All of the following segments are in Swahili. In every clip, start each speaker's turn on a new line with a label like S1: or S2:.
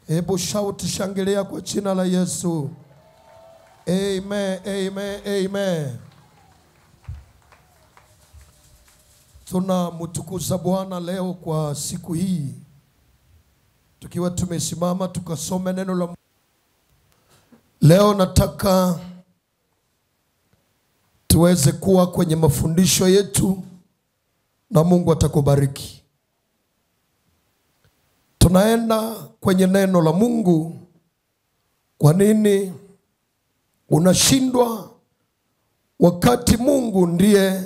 S1: Hebu shout, shangilia kwa jina la Yesu. Amen, amen, amen. Tunamtukuza Bwana leo kwa siku hii, tukiwa tumesimama tukasome neno la Mungu. Leo nataka tuweze kuwa kwenye mafundisho yetu na Mungu atakubariki. Tunaenda kwenye neno la Mungu. Kwa nini unashindwa wakati Mungu ndiye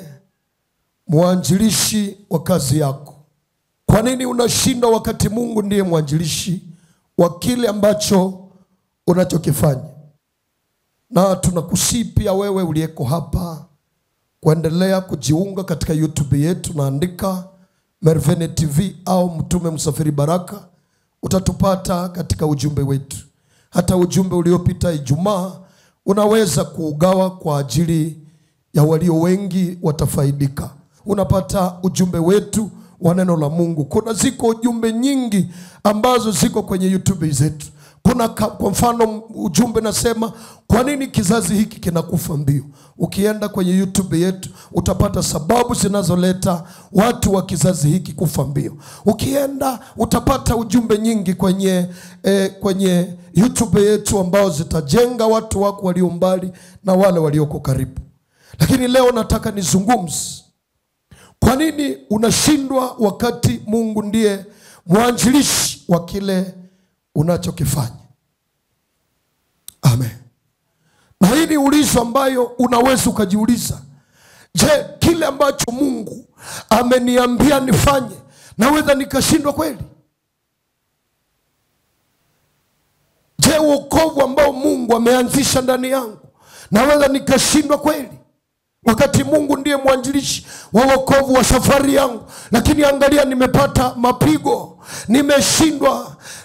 S1: mwanzilishi wa kazi yako? Kwa nini unashindwa wakati Mungu ndiye mwanzilishi wa kile ambacho unachokifanya? Na tunakusihi pia wewe uliyeko hapa kuendelea kujiunga katika YouTube yetu, naandika Mervene TV au Mtume Msafiri Baraka, utatupata katika ujumbe wetu. Hata ujumbe uliopita Ijumaa unaweza kuugawa kwa ajili ya walio wengi watafaidika. Unapata ujumbe wetu wa neno la Mungu. Kuna ziko ujumbe nyingi ambazo ziko kwenye YouTube zetu. Kuna kwa mfano ujumbe nasema kwa nini kizazi hiki kinakufa mbio. Ukienda kwenye YouTube yetu utapata sababu zinazoleta watu wa kizazi hiki kufa mbio. Ukienda utapata ujumbe nyingi kwenye YouTube yetu ambao zitajenga watu wako walio mbali na wale walioko karibu. Lakini leo nataka nizungumze, kwa nini unashindwa wakati Mungu ndiye mwanzilishi wa kile unachokifanya? Amen. Na hii ni ulizo ambayo unaweza ukajiuliza. Je, kile ambacho Mungu ameniambia nifanye naweza nikashindwa kweli? Je, wokovu ambao Mungu ameanzisha ndani yangu naweza nikashindwa kweli? Wakati Mungu ndiye mwanzilishi wa wokovu wa safari yangu, lakini angalia nimepata mapigo,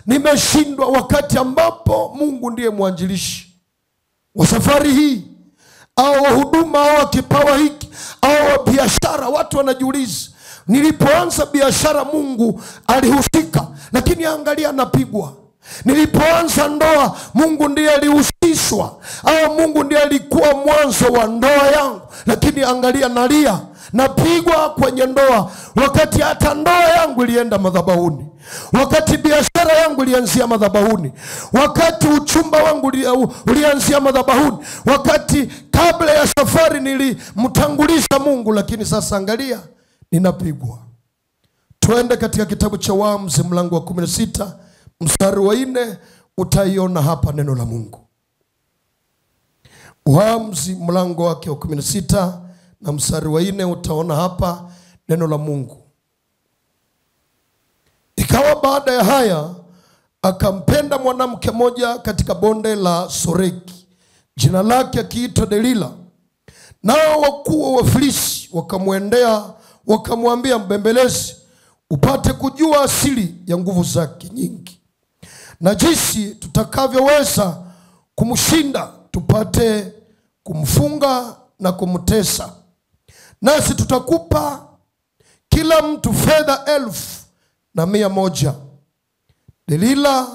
S1: nimeshindwa wakati ambapo Mungu ndiye mwanzilishi wa safari hii au huduma au kipawa hiki au biashara. Watu wanajiuliza, nilipoanza biashara Mungu alihusika, lakini angalia napigwa. Nilipoanza ndoa Mungu ndiye alihusishwa au Mungu ndiye alikuwa mwanzo wa ndoa yangu, lakini angalia nalia, napigwa kwenye ndoa wakati hata ndoa yangu ilienda madhabahuni, wakati biashara yangu ilianzia madhabahuni, wakati uchumba wangu ulianzia madhabahuni, wakati kabla ya safari nilimtangulisha Mungu, lakini sasa angalia ninapigwa. Tuende katika kitabu cha Waamuzi mlango wa 16 mstari wa 4, utaiona hapa neno la Mungu. Waamuzi mlango wake wa 16 na mstari wa 4, utaona hapa neno la Mungu. Ikawa baada ya haya akampenda mwanamke moja katika bonde la Soreki, jina lake akiitwa Delila. Nao wakuu wa Filisti wakamwendea wakamwambia, mbembelezi upate kujua asili ya nguvu zake nyingi na jinsi tutakavyoweza kumshinda, tupate kumfunga na kumtesa, nasi tutakupa kila mtu fedha 1,100. Delila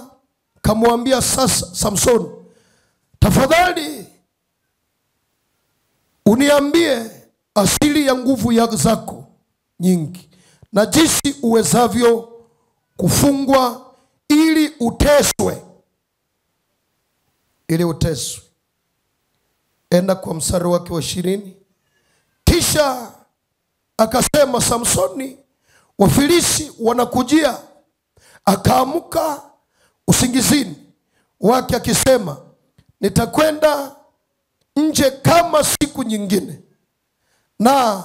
S1: kamwambia sasa Samsoni, tafadhali uniambie asili ya nguvu zako nyingi na jinsi uwezavyo kufungwa ili uteswe. Enda kwa mstari wake wa 20. Kisha akasema Samsoni, Wafilisti wanakujia. Akaamka usingizini wake akisema, nitakwenda nje kama siku nyingine na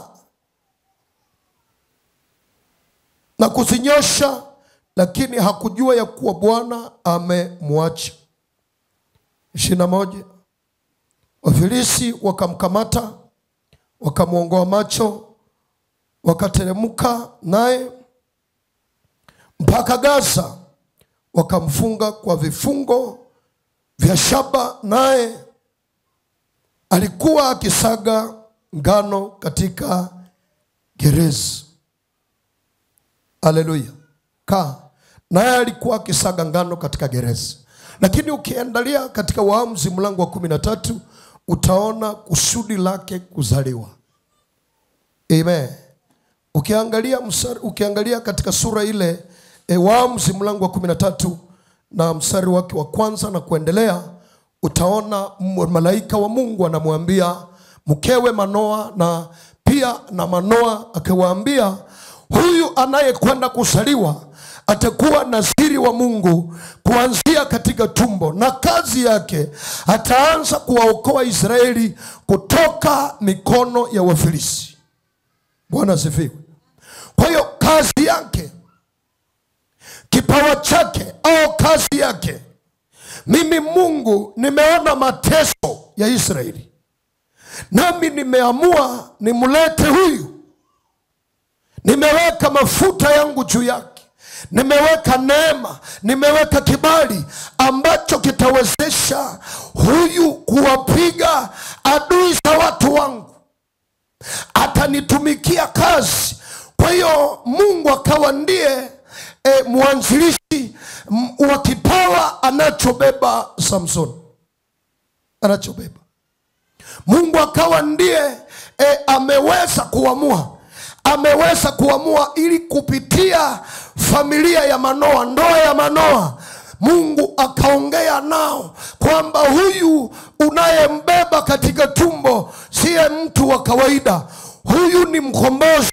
S1: kuzinyosha, lakini hakujua ya kuwa Bwana amemwacha. 21. Wafilisti wakamkamata, wakamwongoa macho, wakateremka naye mpaka Gaza, wakamfunga kwa vifungo vya shaba, naye alikuwa akisaga ngano katika gereza. Haleluya. naye alikuwa akisaga ngano katika gereza. Lakini ukiendelea katika Waamuzi mlango wa 13 utaona kusudi lake kuzaliwa. Amen. Ukiangalia katika sura ile Waamuzi mlango wa 13 na mstari wake wa kwanza na kuendelea, utaona malaika wa Mungu anamwambia mkewe Manoa, na pia na Manoa akawaambia, huyu anayekwenda kuzaliwa atakuwa naziri wa Mungu kuanzia katika tumbo, na kazi yake ataanza kuwaokoa Israeli kutoka mikono ya Wafilisti. Bwana asifiwe. Kwa hiyo kazi yake, kipawa chake au kazi yake, mimi Mungu nimeona mateso ya Israeli, nami nimeamua nimlete huyu. Nimeweka mafuta yangu juu yake, nimeweka neema, nimeweka kibali ambacho kitawezesha huyu kuwapiga adui za watu wangu. Atanitumikia kazi. Kwa hiyo Mungu akawa ndiye mwanzilishi wa kipawa anachobeba Samson. Anachobeba Mungu akawa ndiye ameweza kuamua ili kupitia familia ya Manoa, ndoa ya Manoa, Mungu akaongea nao kwamba huyu unayembeba katika tumbo siye mtu wa kawaida. Huyu ni mkombozi,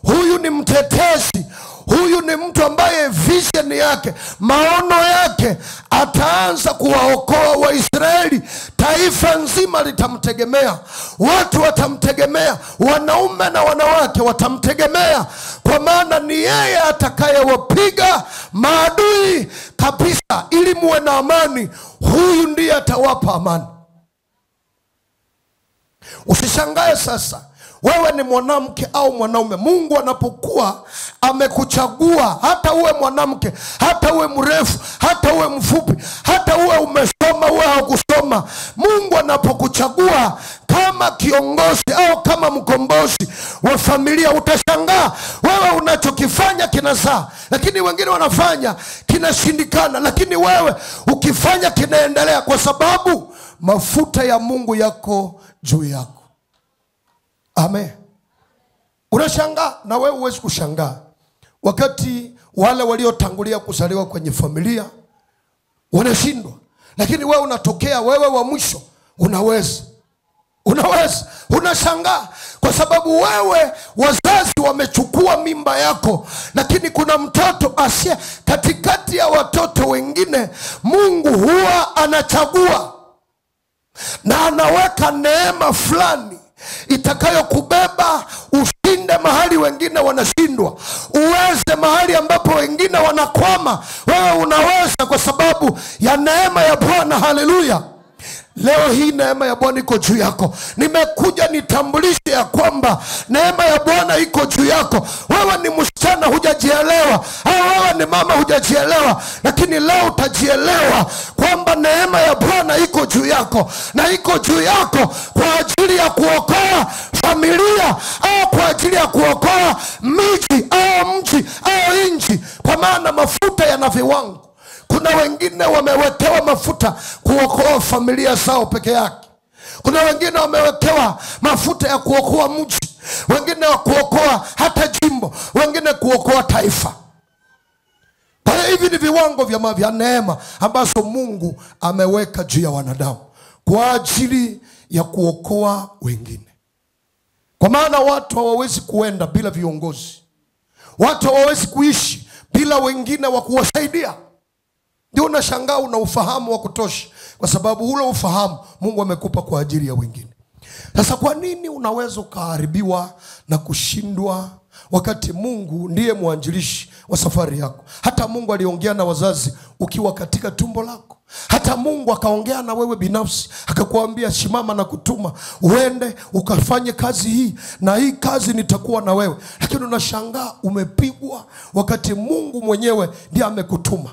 S1: huyu ni mtetezi, huyu ni mtu ambaye vision yake, maono yake, ataanza kuwaokoa Waisraeli. Taifa nzima litamtegemea, watu watamtegemea, wanaume na wanawake watamtegemea, kwa maana ni yeye atakayewapiga maadui kabisa ili muwe na amani. Huyu ndiye atawapa amani. Usishangae sasa wewe ni mwanamke au mwanaume, Mungu anapokuwa amekuchagua, hata uwe mwanamke, hata uwe mrefu, hata uwe mfupi, hata uwe umesoma uwe haukusoma, Mungu anapokuchagua kama kiongozi au kama mkombozi wa familia, utashangaa wewe unachokifanya kinazaa, lakini wengine wanafanya kinashindikana, lakini wewe ukifanya kinaendelea, kwa sababu mafuta ya Mungu yako juu yako. Amen. Unashangaa, na wewe huwezi kushangaa wakati wale waliotangulia kuzaliwa kwenye familia wanashindwa, lakini wewe unatokea, wewe wa mwisho, unaweza. Unashangaa kwa sababu wewe wazazi wamechukua mimba yako, lakini kuna mtoto asiye katikati ya watoto wengine. Mungu huwa anachagua na anaweka neema fulani itakayokubeba ushinde mahali wengine wanashindwa, uweze mahali ambapo wengine wanakwama, wewe unaweza kwa sababu ya neema ya Bwana. Haleluya. Leo hii neema ya Bwana iko juu yako. Nimekuja nitambulishe ya kwamba neema ya Bwana iko juu yako. Wewe ni msichana hujajielewa, au wewe ni mama hujajielewa, lakini leo utajielewa kwamba neema ya Bwana iko juu yako, na iko juu yako kwa ajili ya kuokoa familia, au kwa ajili ya kuokoa miji au mji au nchi, kwa maana mafuta yana viwango. Kuna wengine wamewekewa mafuta kuokoa familia zao peke yake. Kuna wengine wamewekewa mafuta ya kuokoa mji, wengine wa kuokoa hata jimbo, wengine kuokoa taifa. Kwa hiyo hivi ni viwango vya neema ambazo Mungu ameweka juu ya wanadamu kwa ajili ya kuokoa wengine. Kwa maana watu hawawezi kuenda bila viongozi, watu hawawezi kuishi bila wengine wa kuwasaidia. Ndio unashangaa una ufahamu wa kutosha, kwa sababu ule ufahamu Mungu amekupa kwa ajili ya wengine. Sasa kwa nini unaweza ukaharibiwa na kushindwa wakati Mungu ndiye mwanzilishi wa safari yako? Hata Mungu aliongea na wazazi ukiwa katika tumbo lako. Hata Mungu akaongea na wewe binafsi, akakuambia simama na kutuma uende ukafanye kazi hii, na hii kazi nitakuwa na wewe. Lakini unashangaa umepigwa wakati Mungu mwenyewe ndiye amekutuma.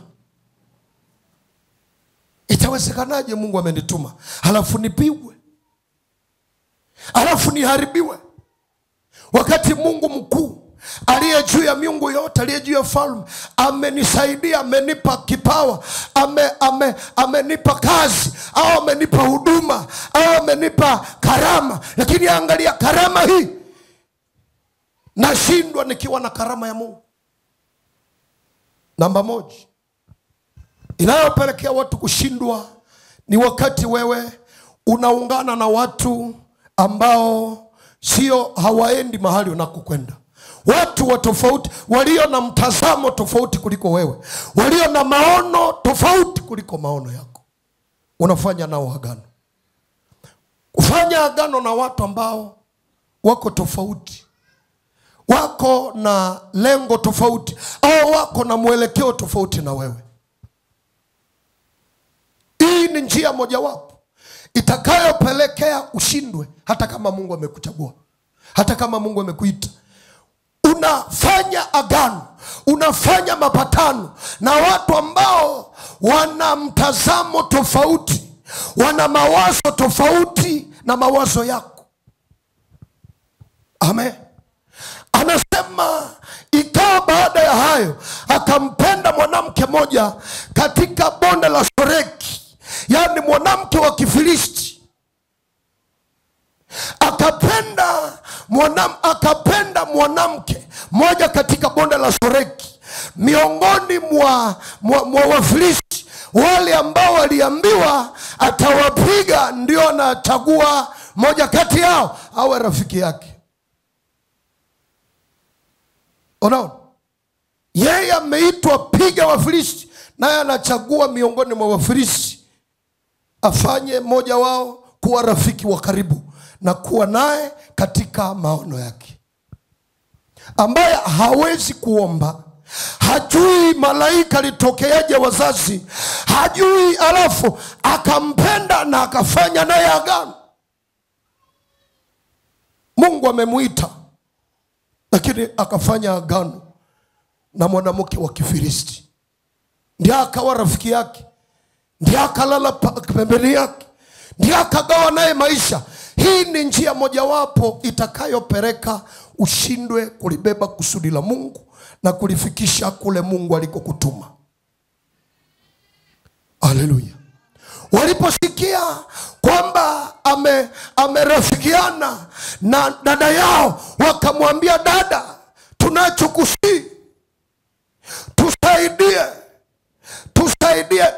S1: Itawezekanaje Mungu amenituma halafu nipigwe, halafu niharibiwe, wakati Mungu mkuu aliye juu ya miungu yote, aliye juu ya falme, amenisaidia, amenipa kipawa, amenipa kazi, au amenipa huduma, au amenipa karama. Lakini angalia karama hii, nashindwa nikiwa na karama ya Mungu. Namba moja inayopelekea watu kushindwa ni wakati wewe unaungana na watu ambao sio, hawaendi mahali unakokwenda. Watu wa tofauti, walio na mtazamo tofauti kuliko wewe, walio na maono tofauti kuliko maono yako. Unafanya nao agano. Kufanya agano na watu ambao wako tofauti, wako na lengo tofauti, au wako na mwelekeo tofauti na wewe, hii ni njia mojawapo itakayopelekea ushindwe. Hata kama Mungu amekuchagua, hata kama Mungu amekuita, unafanya agano, unafanya mapatano na watu ambao wana mtazamo tofauti, wana mawazo tofauti na mawazo yako. Amen. Anasema ikawa baada ya hayo akampenda mwanamke moja katika bonde la Soreki, yani mwanamke wa Kifilisti. Akapenda mwanamke moja katika bonde la Soreki, miongoni mwa Wafilisti, wale ambao waliambiwa atawapiga, ndio anachagua moja kati yao awe rafiki yake. Unaona, yeye ameitwa piga Wafilisti, naye anachagua miongoni mwa Wafilisti afanye mmoja wao kuwa rafiki wa karibu na kuwa naye katika maono yake, ambaye hawezi kuomba, hajui malaika litokeaje wazazi, hajui, alafu akampenda na akafanya naye agano. Mungu amemuita, lakini akafanya agano na mwanamke wa Kifilisti, ndiye akawa rafiki yake, ndiye akalala pembeni yake, ndiye akagawa naye maisha. Hii ni njia mojawapo itakayopeleka ushindwe kulibeba kusudi la Mungu na kulifikisha kule Mungu alikokutuma. Haleluya. Waliposikia kwamba amerafikiana na dada yao, wakamwambia, dada, tunachokusii, tusaidie,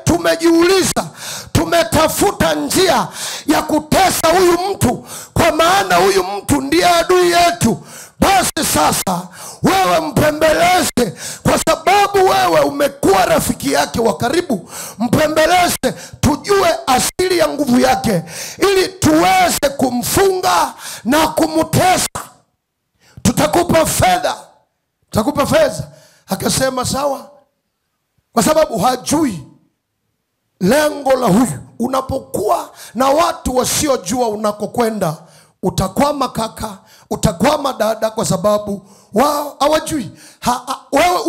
S1: tumejiuliza, tumetafuta njia ya kutesa huyu mtu, kwa maana huyu mtu ndiye adui yetu. Basi sasa wewe mpembeleze, kwa sababu wewe umekuwa rafiki yake wa karibu. Mpembeleze tujue asili ya nguvu yake, ili tuweze kumfunga na kumtesa. Tutakupa fedha. Akasema sawa, kwa sababu hajui lengo la huyu. Unapokuwa na watu wasiojua unakokwenda, utakwama kaka, utakwama dada, kwa sababu wao hawajui. Wewe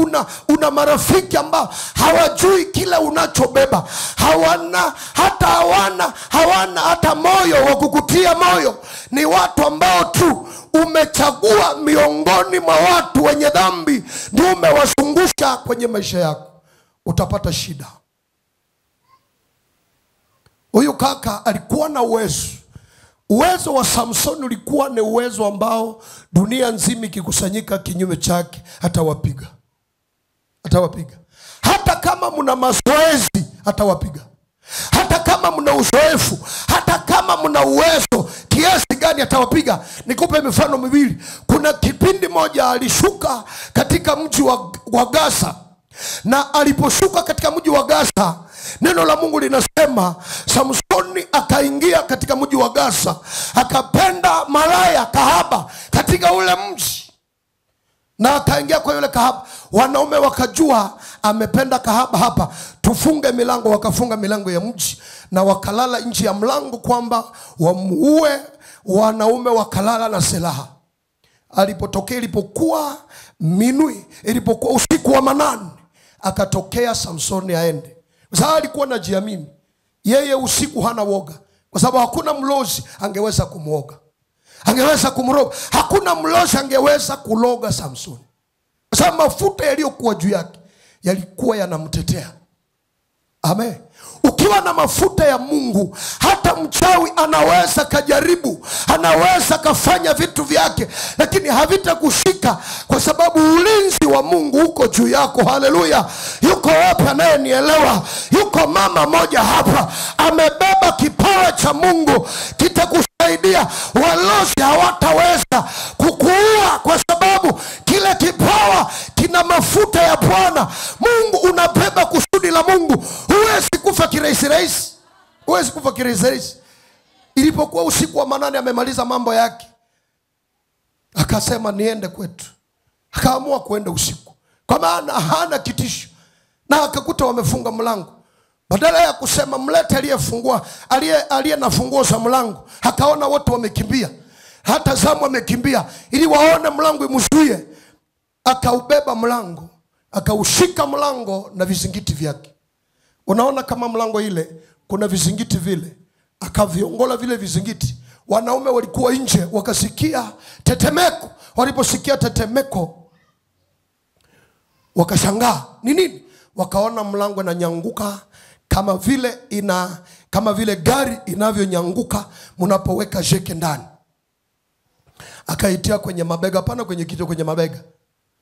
S1: una marafiki ambao hawajui kila unachobeba, hawana hata moyo wa kukutia moyo. Ni watu ambao tu umechagua miongoni mwa watu wenye dhambi, ndio umewazungusha kwenye maisha yako. Utapata shida. Huyu kaka alikuwa na uwezo wa Samsoni ulikuwa ni uwezo ambao dunia nzima ikikusanyika kinyume chake atawapiga. Hata kama mna mazoezi atawapiga. Hata kama mna uzoefu, hata kama mna uwezo kiasi gani atawapiga. Nikupe mifano miwili. Kuna kipindi moja alishuka katika mji wa Gaza, na aliposhuka katika mji wa Gaza, neno la Mungu linasema Samsoni akaingia katika mji wa Gaza, akapenda malaya kahaba katika ule mji, na akaingia kwa yule kahaba. Wanaume wakajua amependa kahaba hapa, tufunge milango. Wakafunga milango ya mji na wakalala nje ya mlango kwamba wamuue. Wanaume wakalala na silaha. Ilipokuwa minui, ilipokuwa usiku wa manane, akatokea Samsoni aende. Kwa sababu alikuwa anajiamini yeye usiku hana woga, kwa sababu hakuna mlozi angeweza kumwoga, angeweza kumroga. Hakuna mlozi angeweza kuloga Samsoni. Sasa mafuta yaliyokuwa juu yake yalikuwa yanamtetea. Amen. Ukiwa na mafuta ya Mungu, hata mchawi anaweza kajaribu, anaweza kafanya vitu vyake, lakini havitakushika kwa sababu ulinzi wa Mungu uko juu yako. Haleluya. Yuko wapi anayenielewa? Yuko mama moja hapa amebeba kipawa cha Mungu, kitakusaidia. Walozi hawataweza kukuua kwa sababu kile kipawa kina mafuta ya Bwana. Mungu unabeba kusudi la Mungu. Huwezi kufa kirahisi rahisi. Huwezi kufa kirahisi rahisi. Ilipokuwa usiku wa manane amemaliza mambo yake, akasema niende kwetu. Akaamua kuenda usiku kwa maana hana kitisho, na akakuta wamefunga mlango. Badala ya kusema mlete aliyefungua, aliye na funguo za mlango, akaona watu wamekimbia, hata zamu wamekimbia ili waone mlango imzuie. Akaubeba mlango, akaushika mlango na vizingiti vyake. Unaona kama mlango ile kuna vizingiti vile, akaviongola vile vizingiti. Wanaume walikuwa nje wakasikia tetemeko. Waliposikia tetemeko wakashangaa ni nini? Wakaona mlango unanyanguka kama vile gari inavyonyanguka mnapoweka jeke ndani. Akaitia kwenye mabega, pana kwenye kichwa, kwenye mabega,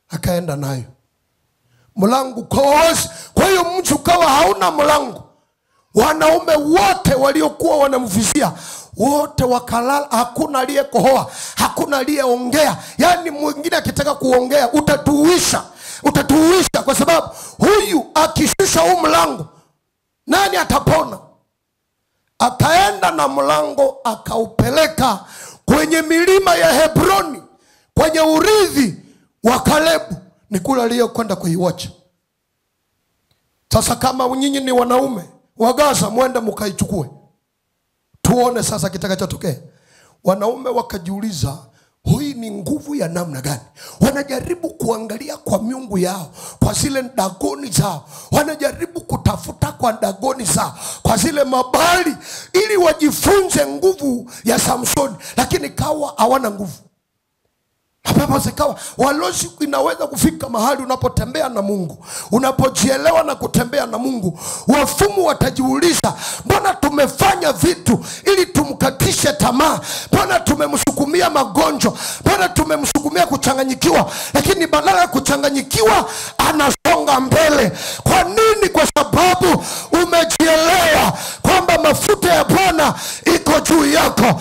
S1: akaenda nayo. Mlango kwa wazi. Kwa hiyo mtu kawa hauna mlango. Wanaume wote waliokuwa wanamvizia wote wakalala. Hakuna aliyekohoa, hakuna aliyeongea. Yani mwingine akitaka kuongea utatuisha kwa sababu huyu akishusha huu mlango nani atapona? Akaenda na mlango akaupeleka kwenye milima ya Hebroni, kwenye urithi wa Kalebu. Ni kule aliyokwenda kuiwacha. Sasa kama nyinyi ni wanaume wa Gaza, mwende mkaichukue. Tuone sasa kitakachotokea. Wanaume wakajiuliza, hii ni nguvu ya namna gani? Wanajaribu kuangalia kwa miungu yao, kwa zile dagoni zao. Wanajaribu kutafuta kwa dagoni zao, kwa zile mabali, ili wajifunze nguvu ya Samsoni. Lakini kawa hawana nguvu. Hapa zikawa walozi. Inaweza kufika mahali unapotembea na Mungu, unapojielewa na kutembea na Mungu, wafumu watajiuliza, mbona tumefanya vitu ili tumkatishe tamaa? Mbona tumemsukumia magonjwa? Mbona tumemsukumia kuchanganyikiwa? Lakini badala ya kuchanganyikiwa anasonga mbele. Kwa nini? Kwa sababu umejielewa kwamba mafuta ya Bwana iko juu yako.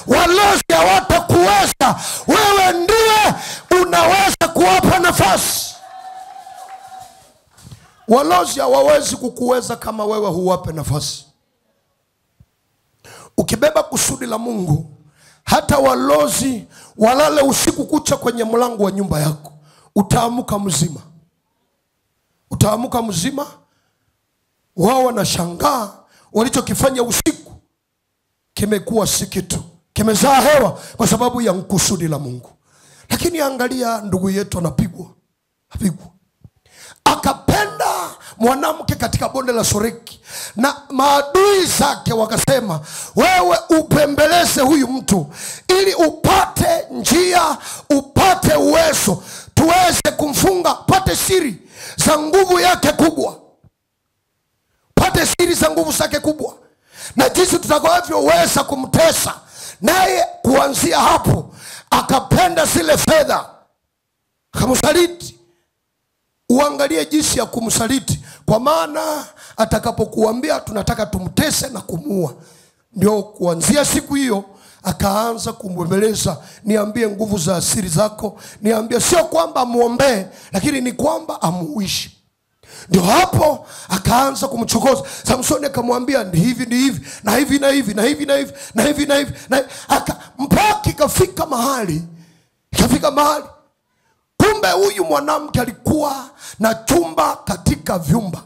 S1: Walozi hawatakuweza. Wewe ndiye unaweza kuwapa nafasi. Walozi hawawezi kukuweza kama wewe huwape nafasi. Ukibeba kusudi la Mungu, hata walozi walale usiku kucha kwenye mlango wa nyumba yako, utaamuka mzima. Utaamuka mzima. Wao wanashangaa walichokifanya usiku kimekuwa si kitu, kimezaa hewa kwa sababu ya kusudi la Mungu. Lakini angalia ndugu yetu anapigwa. Akapenda mwanamke katika bonde la Soreki, na maadui zake wakasema, wewe upembeleze huyu mtu ili upate njia, upate uwezo, tuweze kumfunga, pate siri za nguvu yake kubwa. Pate siri za nguvu zake kubwa na jinsi tutakavyoweza kumtesa. Naye kuanzia hapo akapenda zile fedha, akamsaliti. Uangalie jinsi ya kumsaliti, kwa maana atakapokuambia tunataka tumtese na kumuua, ndio kuanzia siku hiyo akaanza kumbembeleza, niambie nguvu za asiri zako, niambie. Sio kwamba muombe, lakini ni kwamba amuishi. Ndio hapo akaanza kumchokoza. Samsoni akamwambia ni hivi na hivi na hivi na hivi na hivi na hivi na hivi, mpaka ikafika mahali. Kumbe huyu mwanamke alikuwa na chumba katika vyumba,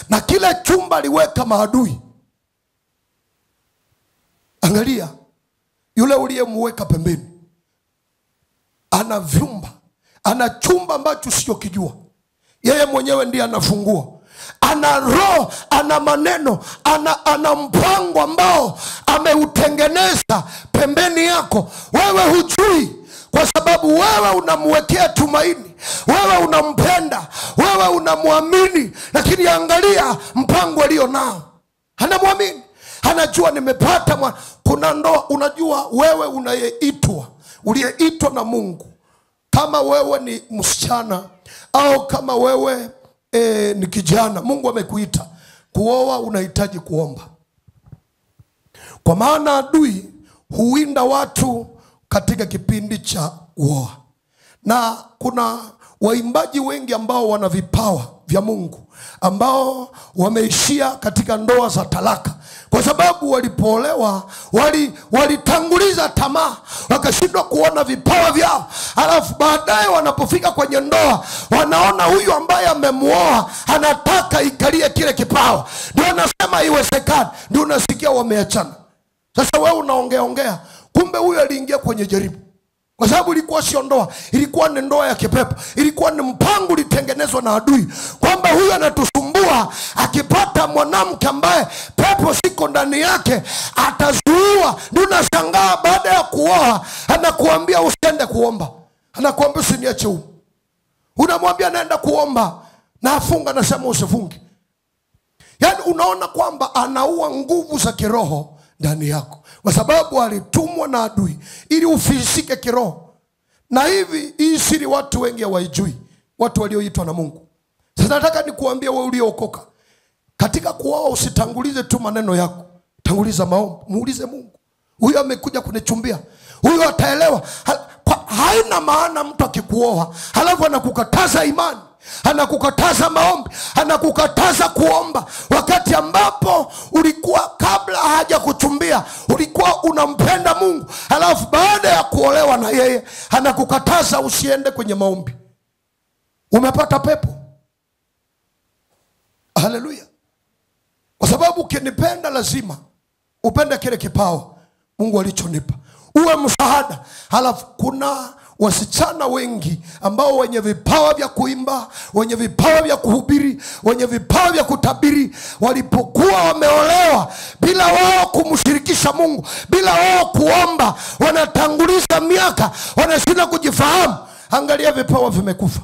S1: na kile chumba aliweka maadui. Angalia, yule uliyemweka pembeni ana vyumba, ana chumba ambacho sio kijua. Yeye mwenyewe ndiye anafungua. Ana roho, ana maneno, ana mpango ambao ameutengeneza pembeni yako. Wewe hujui kwa sababu wewe unamwekea tumaini, wewe unampenda, wewe unamwamini. Lakini angalia mpango alio nao, anamwamini, anajua nimepata kuna ndoa. Unajua wewe uliyeitwa na Mungu, kama wewe ni msichana au kama wewe ni kijana, Mungu amekuita kuoa, unahitaji kuomba. Kwa maana adui huwinda watu katika kipindi cha kuoa. Na kuna waimbaji wengi ambao wana vipawa vya Mungu ambao wameishia katika ndoa za talaka, kwa sababu walipoolewa walitanguliza tamaa, wakashindwa kuona vipawa vyao. Alafu baadaye wanapofika kwenye ndoa, wanaona huyu ambaye amemuoa anataka ikalie kile kipawa, ndio anasema haiwezekani, ndio unasikia wameachana. Sasa wewe unaongea, kumbe huyu aliingia kwenye jaribu, kwa sababu ilikuwa sio ndoa, ilikuwa ni ndoa ya kipepo. Ilikuwa ni mpango ulitengenezwa na adui, kwamba huyu anatusumbua, akipata mwanamke ambaye pepo siko ndani yake atazuiwa. Ndio unashangaa baada ya kuoa anakuambia usiende kuomba, anakuambia usiniache huko. Unamwambia naenda kuomba na afunga, nasema usifunge. Yaani unaona kwamba anaua nguvu za kiroho ndani yako, kwa sababu alitumwa na adui ili ufisike kiroho. Na hii siri watu wengi hawaijui, watu walioitwa na Mungu. Sasa nataka nikuambie wewe uliokoka, katika kuoa usitangulize tu maneno yako, tanguliza maombi. Muulize Mungu, huyu amekuja kunichumbia, huyu ataelewa? Haina maana mtu akikuoa halafu anakukataza imani, anakukataza maombi, anakukataza kuomba, wakati ambapo ulikuwa kabla haja kuchumbia ulikuwa unampenda Mungu. Halafu baada ya kuolewa na yeye anakukataza usiende kwenye maombi. Umepata pepo. Haleluya. Kwa sababu ukinipenda lazima upende kile kipawa Mungu alichonipa, uwe msaada. Halafu kuna wasichana wengi ambao wenye vipawa vya kuimba, wenye vipawa vya kuhubiri, wenye vipawa vya kutabiri, walipokuwa wameolewa bila wao kumshirikisha Mungu, bila wao kuomba, wanatanguliza miaka, wanashinda kujifahamu. Angalia, vipawa vimekufa.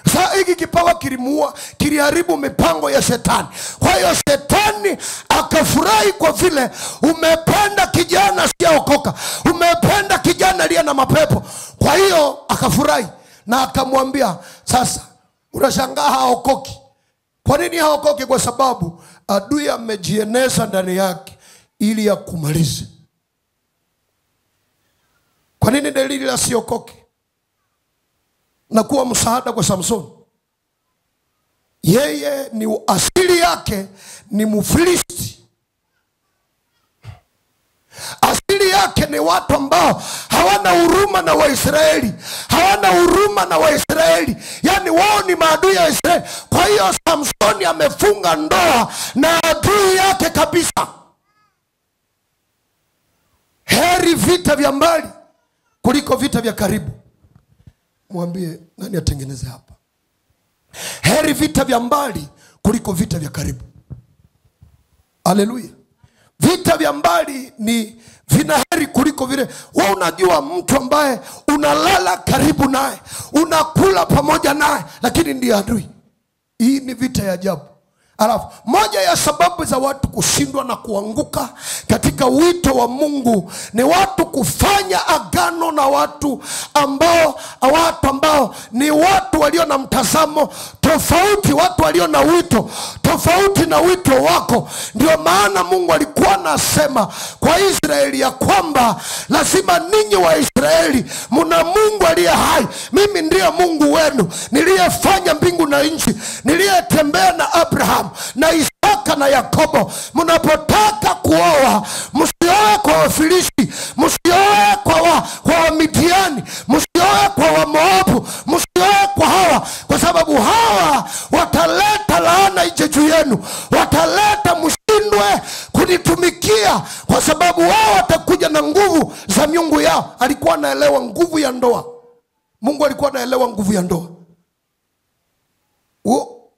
S1: Sasa hiki kipawa kilimuua, kiliharibu mipango ya shetani. Kwa hiyo shetani akafurahi kwa vile umependa kijana siaokoka, umependa kijana aliye na mapepo. Kwa hiyo akafurahi na akamwambia, sasa unashangaa haokoki. Kwa nini haokoki? Kwa sababu adui amejieneza ndani yake ili ya kumalize. Kwa nini Delila asiokoke na kuwa msaada kwa Samsoni? Yeye ni asili yake ni Mfilisti. Asili yake ni watu ambao hawana huruma na Waisraeli, hawana huruma na Waisraeli, yani wao ni maadui ya Israeli. Kwa hiyo Samsoni amefunga ndoa na adui yake kabisa. Heri vita vya mbali kuliko vita vya karibu. Mwambie nani atengeneze hapa. Heri vita vya mbali kuliko vita vya karibu. Haleluya. Vita vya mbali ni vinaheri kuliko vile. Wewe unajua mtu ambaye unalala karibu naye, unakula pamoja naye, lakini ndiye adui. Hii ni vita ya ajabu. Alafu moja ya sababu za watu kushindwa na kuanguka katika wito wa Mungu ni watu kufanya agano na watu ambao ni watu walio na mtazamo tofauti, watu walio na wito tofauti na wito wako. Ndio maana Mungu alikuwa anasema kwa Israeli ya kwamba lazima ninyi wa Israeli mna Mungu aliye hai. Mimi ndiye Mungu wenu niliyefanya mbingu na nchi, niliyetembea na Abraham na Isaka na Yakobo. Mnapotaka kuoa, msioe kwa Wafilisti, msioe kwa Wamidiani, msioe kwa Wamoabu, msioe kwa hawa, kwa sababu hawa wataleta laana ije juu yenu, wataleta mshindwe kunitumikia, kwa sababu wao watakuja na nguvu za miungu yao. Alikuwa anaelewa nguvu ya ndoa. Mungu alikuwa anaelewa nguvu ya ndoa.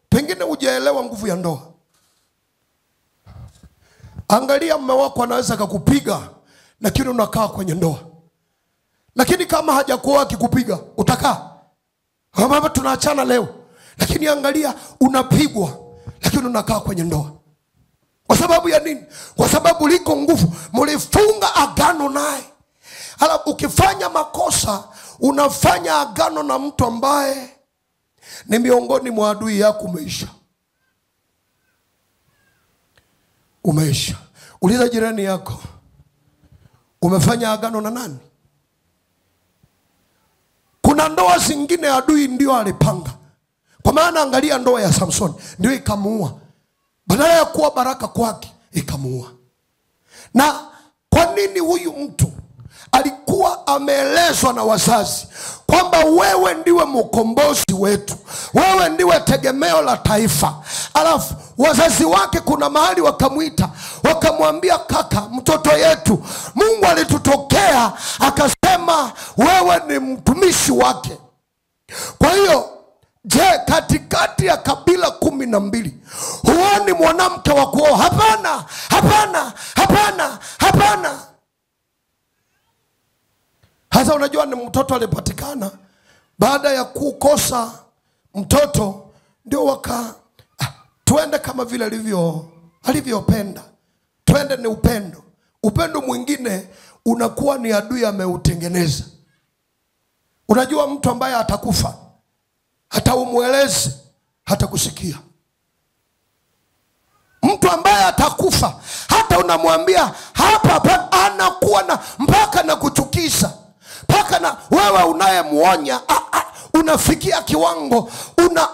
S1: Pengine hujaelewa nguvu ya ndoa. Angalia, mume wako anaweza kukupiga lakini unakaa kwenye ndoa. Lakini kama hajakuoa akikupiga utakaa? Kama tunaachana leo, lakini angalia unapigwa lakini unakaa kwenye ndoa. Kwa sababu ya nini? Kwa sababu liko nguvu, mlifunga agano naye. Hala ukifanya makosa, unafanya agano na mtu ambaye ni miongoni mwa adui yako, umeisha. Umeisha. Uliza jirani yako, umefanya agano na nani? Kuna ndoa zingine adui ndio alipanga. Kwa maana angalia ndoa ya Samson, ndio ikamuua. Badala ya kuwa baraka kwake, ikamuua. Na kwa nini? Huyu mtu alikuwa ameelezwa na wazazi kwamba wewe ndiwe mkombozi wetu, wewe ndiwe tegemeo la taifa. Alafu wazazi wake kuna mahali wakamuita, wakamwambia, kaka, mtoto yetu Mungu alitutokea akasema wewe ni mtumishi wake. Kwa hiyo je, katikati ya kabila 12 huoni mwanamke wa kuoa? Hapana, hapana, hapana, hapana. Hasa unajua ni mtoto alipatikana baada ya kukosa mtoto, ndio tuende kama vile alivyopenda. Tuende ni upendo. Upendo mwingine unakuwa ni adui ameutengeneza. Unajua mtu ambaye atakufa, hata umueleze hata kusikia. Mtu ambaye atakufa, hata unamwambia hapa, anakuwa na mpaka na kuchukiza. Mpaka na wewe unayemuonya unafikia kiwango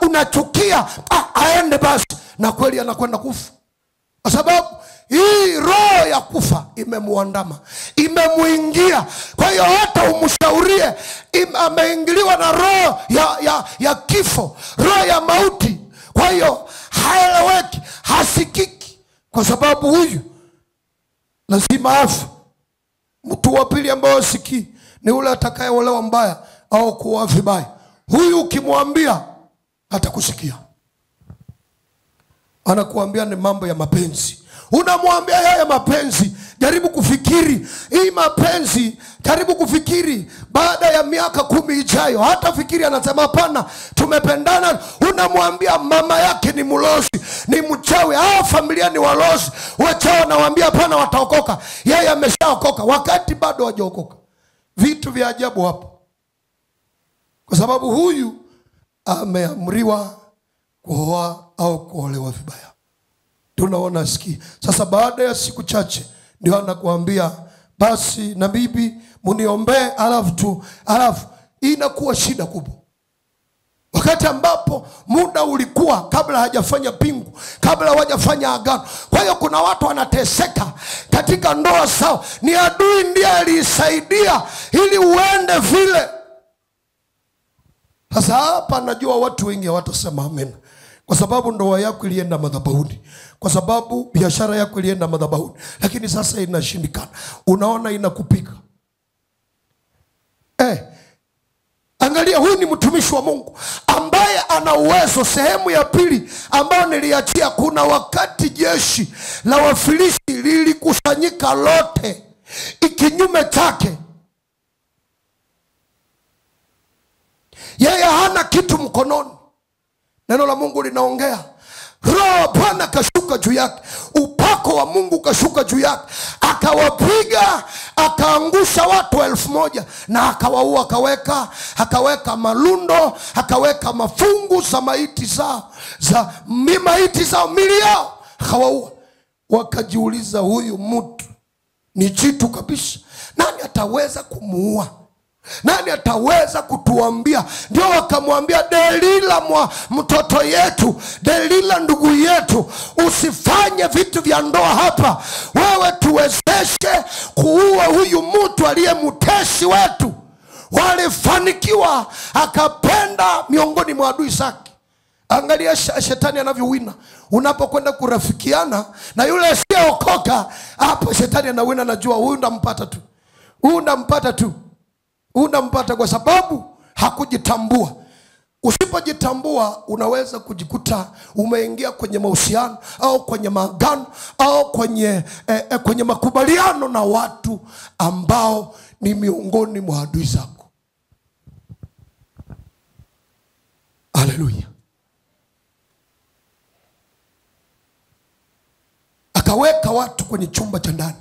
S1: unachukia, aende basi, na kweli anakwenda kufa. Kwa sababu hii roho ya kufa imemuandama, imemuingia. Kwa hiyo hata umshaurie, ameingiliwa na roho ya kifo, roho ya mauti. Kwa hiyo haeleweki, hasikiki, kwa sababu huyu lazima afu. Mtu wa pili ambaye hasikii ni ule atakayeolewa mbaya au kuoa vibaya. Huyu ukimwambia hatakusikia. Anakuambia ni mambo ya mapenzi. Unamwambia yeye mapenzi, jaribu kufikiri hii mapenzi, jaribu kufikiri baada ya miaka 10 ijayo. Hata fikiri, anasema hapana, tumependana. Unamwambia mama yake ni mlozi, ni mchawi, familia ni walozi, wachao. Nawaambia hapana, wataokoka. Yeye ameshaokoka wakati bado hajaokoka. Vitu vya ajabu hapo. Kwa sababu huyu ameamriwa kuoa au kuolewa vibaya. Tunaona sikia. Sasa baada ya siku chache ndio anakuambia basi na bibi muniombee, alafu inakuwa shida kubwa. Wakati ambapo muda ulikuwa kabla hajafanya pingu, kabla hajafanya agano. Kwa hiyo kuna watu wanateseka katika ndoa zao. Ni adui ndiye alisaidia ili uende vile. Sasa hapa najua watu wengi hawatasema amen. Kwa sababu ndoa yako ilienda madhabahuni, kwa sababu biashara yako ilienda madhabahuni, lakini sasa inashindikana. Unaona inakupiga. Angalia, huyu ni mtumishi wa Mungu ambaye ana uwezo. Sehemu ya pili ambayo niliachia, kuna wakati jeshi la Wafilisti lilikusanyika lote ikinyume chake. Yeye hana kitu mkononi. Neno la Mungu linaongea, Roho Bwana kashuka juu yake, upako wa Mungu kashuka juu yake, akawapiga, akaangusha watu 1000 na akawaua. Akaweka malundo, akaweka mafungu za maiti zao, mili yao, akawaua. Wakajiuliza, huyu mtu ni jitu kabisa, nani ataweza kumuua? Nani ataweza kutuambia? Ndio wakamwambia, Delila mtoto yetu, Delila ndugu yetu, usifanye vitu vya ndoa hapa. Wewe tuwezeshe kuua huyu mtu aliye mteshi wetu. Walifanikiwa, akapenda miongoni mwa adui zake. Angalia shetani anavyowina. Unapokwenda kurafikiana na yule asiyeokoka, hapo shetani anawina. Najua huyu ndampata tu, huyu ndampata tu. Unampata kwa sababu hakujitambua. Usipojitambua unaweza kujikuta umeingia kwenye mahusiano au kwenye maagano au kwenye makubaliano na watu ambao ni miongoni mwa adui zako. Haleluya. Akaweka watu kwenye chumba cha ndani.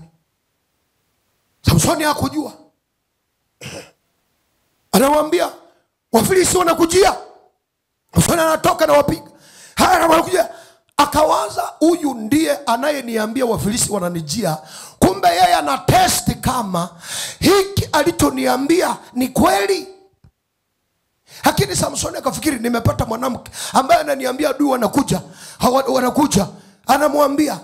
S1: Samsoni hakujua. Anamwambia Wafilisti wanakujia. Samsoni anatoka na wapiga. Haya wanakuja. Akawaza huyu ndiye anayeniambia Wafilisti wananijia. Kumbe yeye ana test kama hiki alichoniambia ni kweli. Lakini Samsoni akafikiri nimepata mwanamke ambaye ananiambia adui wanakuja. Wanakuja. Anamwambia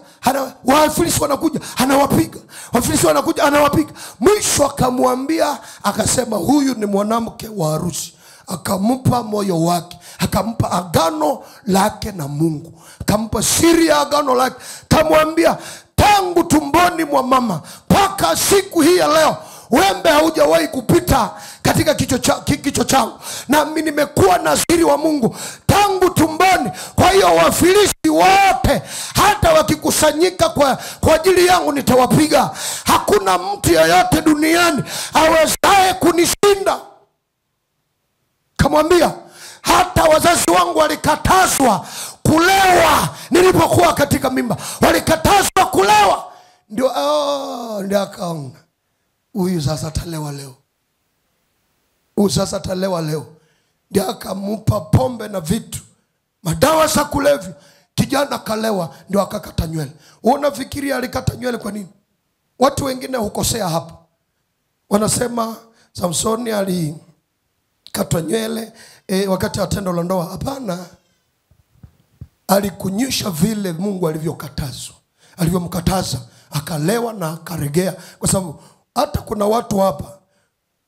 S1: Wafilisti wanakuja, anawapiga. Wafilisti wanakuja, anawapiga. Mwisho akamwambia, akasema huyu ni mwanamke wa harusi. Akampa moyo wake, akampa agano lake na Mungu, akampa siri ya agano lake. Kamwambia tangu tumboni mwa mama mpaka siku hii ya leo wembe haujawahi kupita katika kichwa changu, na mimi nimekuwa naziri wa Mungu tangu tumboni. Kwa hiyo Wafilisti wote hata wakikusanyika kwa ajili yangu nitawapiga. Hakuna mtu yeyote duniani awezaye kunishinda. Kamwambia hata wazazi wangu walikatazwa kulewa nilipokuwa katika mimba. Walikatazwa kulewa. Ndio akaona huyu sasa atalewa leo. Huyu sasa atalewa leo. Ndio akamupa pombe na vitu, madawa za kulevya. Kijana kalewa, ndio akakata nywele. Unafikiria alikata nywele kwa nini? Watu wengine hukosea hapa. Wanasema Samsoni alikata nywele wakati wa tendo la ndoa. Hapana. Alikunyisha vile Mungu alivyomkataza, akalewa na akaregea. Kwa sababu hata kuna watu hapa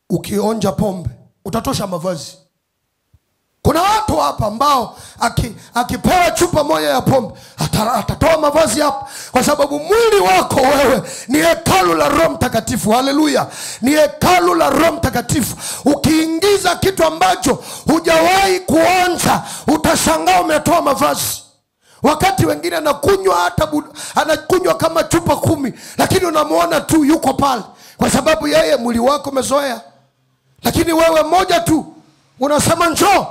S1: ukionja pombe utatosha mavazi. Kuna watu hapa ambao akipewa chupa moja ya pombe atatoa mavazi hapa, kwa sababu mwili wako wewe ni hekalu la Roho Mtakatifu. Haleluya. Ni hekalu la Roho Mtakatifu. Ukiingiza kitu ambacho hujawahi kuonja utashangaa umetoa mavazi. Wakati wengine anakunywa kama chupa 10, lakini unamuona tu yuko pale kwa sababu yeye mwili wako umezoea. Lakini wewe moja tu unasema njoo.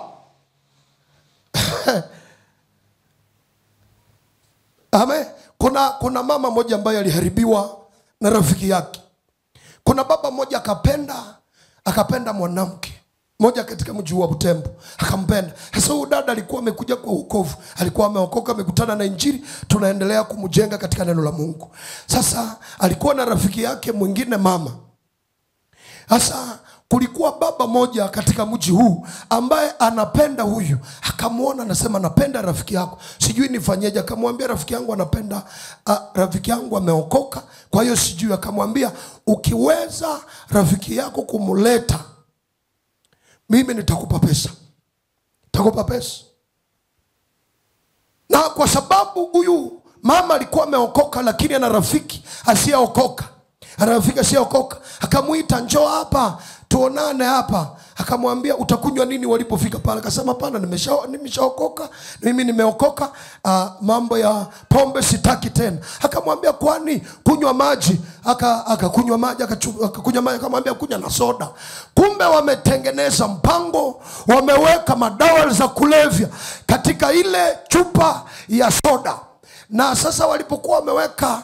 S1: Amen. Kuna mama moja ambaye aliharibiwa na rafiki yake. Kuna baba moja akapenda mwanamke moja katika mji wa Butembo, akampenda. Sasa huyu dada alikuwa amekuja kwa wokovu, alikuwa ameokoka, amekutana na Injili, tunaendelea kumjenga katika neno la Mungu. Sasa alikuwa na rafiki yake mwingine mama. Sasa kulikuwa baba moja katika mji huu ambaye anapenda huyu. Akamuona, anasema napenda rafiki yako, sijui nifanyeje. Akamwambia rafiki yangu anapenda, rafiki yangu ameokoka, kwa hiyo sijui. Akamwambia ukiweza rafiki yako kumuleta, mimi nitakupa pesa. Nitakupa pesa. Na kwa sababu huyu mama alikuwa ameokoka lakini ana rafiki asiyeokoka. Akamuita, njoo hapa tuonane hapa. Akamwambia utakunywa nini walipofika pale? Akasema hapana, nimeshaokoka, mimi nimeokoka, mambo ya pombe sitaki tena. Akamwambia kwani kunywa maji? Akakunywa maji, akakunywa maji. Akamwambia kunywa na soda. Kumbe wametengeneza mpango, wameweka madawa za kulevya katika ile chupa ya soda. Na sasa walipokuwa wameweka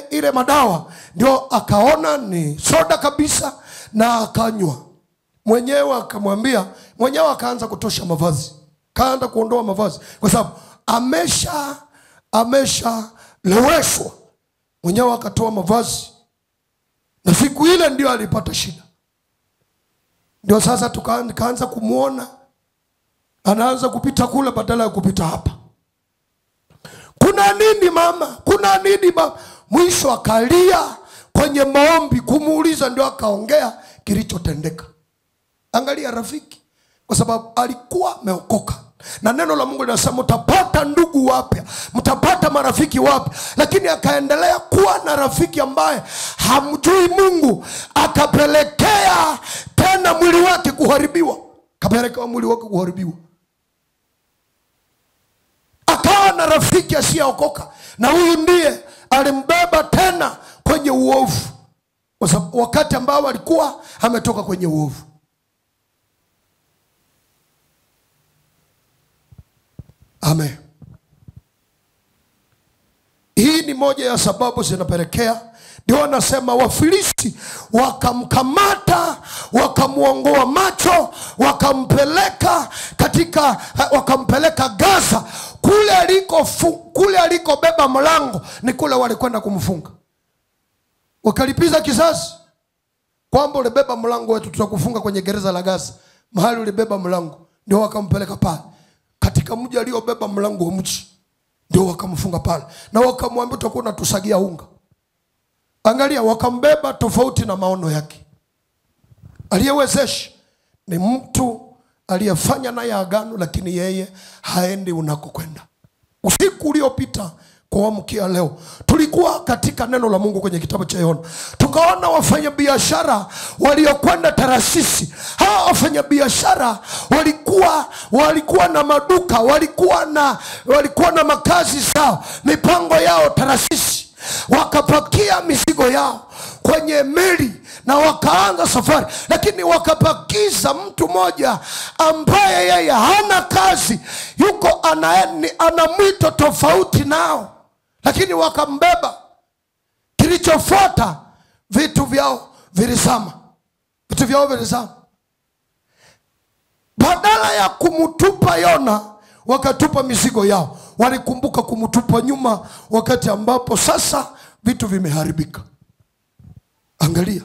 S1: ile madawa, ndio akaona ni soda kabisa na akanywa. Mwenyewe akamwambia, mwenyewe akaanza kutosha mavazi, kaanza kuondoa mavazi kwa sababu amesha leweshwa. Mwenyewe akatoa mavazi, na siku ile ndio alipata shida. Ndio sasa tukaanza kumuona anaanza kupita kule badala ya kupita hapa. Kuna nini mama? Kuna nini mama? Mwisho akalia kwenye maombi kumuuliza, ndio akaongea kilichotendeka. Angalia rafiki, kwa sababu alikuwa ameokoka. Na neno la Mungu linasema mtapata ndugu wapya, mtapata marafiki wapya. Lakini akaendelea kuwa na rafiki ambaye hamjui Mungu, akapelekea tena mwili wake kuharibiwa. Kapelekea mwili wake kuharibiwa. akawa na rafiki asiyeokoka, na huyu ndiye alimbeba tena kwenye uovu, wakati ambao alikuwa ametoka kwenye uovu. Amen. Hii ni moja ya sababu zinapelekea, ndio anasema Wafilisti wakamkamata, wakamuongoa macho, wakampeleka Gaza. Kule alikobeba mlango ni kule walikwenda kumfunga. Wakalipiza kisasi kwamba ulibeba mlango wetu, tutakufunga kwenye gereza la Gaza. Mahali ulibeba mlango ndio wakampeleka pale. Katika mji aliobeba mlango wa mji ndio wakamfunga pale, na wakamwambia utakuwa unatusagia unga. Angalia, wakambeba tofauti na maono yake. Aliyewezesha ni mtu aliyefanya naye agano, lakini yeye haendi unakokwenda. Usiku uliopita kuamkia leo tulikuwa katika neno la Mungu kwenye kitabu cha Yohana. Tukaona wafanyabiashara waliokwenda Tarasisi. Hawa wafanyabiashara walikuwa na maduka, walikuwa na makazi zao, mipango yao Tarasisi. Wakapakia mizigo yao kwenye meli na wakaanza safari, lakini wakapakiza mtu mmoja ambaye yeye hana kazi, yuko ana mwito tofauti nao, lakini wakambeba. Kilichofuata, vitu vyao vilizama. Badala ya kumtupa Yona, wakatupa mizigo yao. Walikumbuka kumtupa nyuma wakati ambapo sasa vitu vimeharibika. Angalia,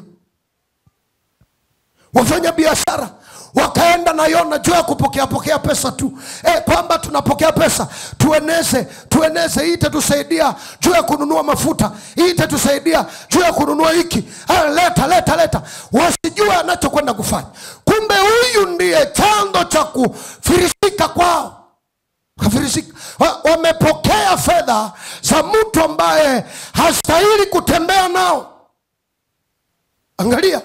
S1: wafanya biashara wakaenda na Yona juu ya kupokea pesa tu. Kwamba tunapokea pesa, tueneze, hii itatusaidia juu ya kununua mafuta, hii itatusaidia juu ya kununua hiki. Leta. Wasijua anachokwenda kufanya. Kumbe huyu ndiye chanzo cha kufirisika kwao. Wamepokea fedha za mtu ambaye hastahili kutembea nao. Angalia,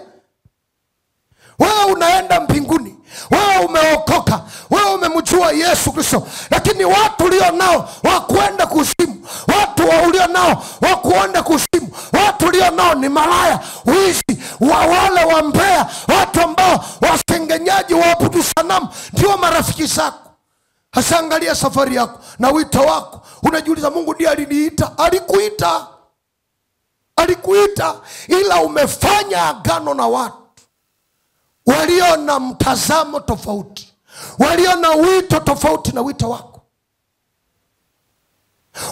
S1: wewe unaenda mbinguni, wewe umeokoka, wewe umemjua Yesu Kristo, lakini watu ulio nao wakwenda kuzimu, watu ulio nao wakuenda kuzimu, watu ulio nao ni malaya, wizi, wale wambea, watu ambao wasengenyaji, waabudu sanamu, ndio marafiki zako. Hasa angalia safari yako na wito wako. Unajiuliza, Mungu ndiye aliniita? Alikuita, ila umefanya agano na watu walio na mtazamo tofauti, walio na wito tofauti na wito wako,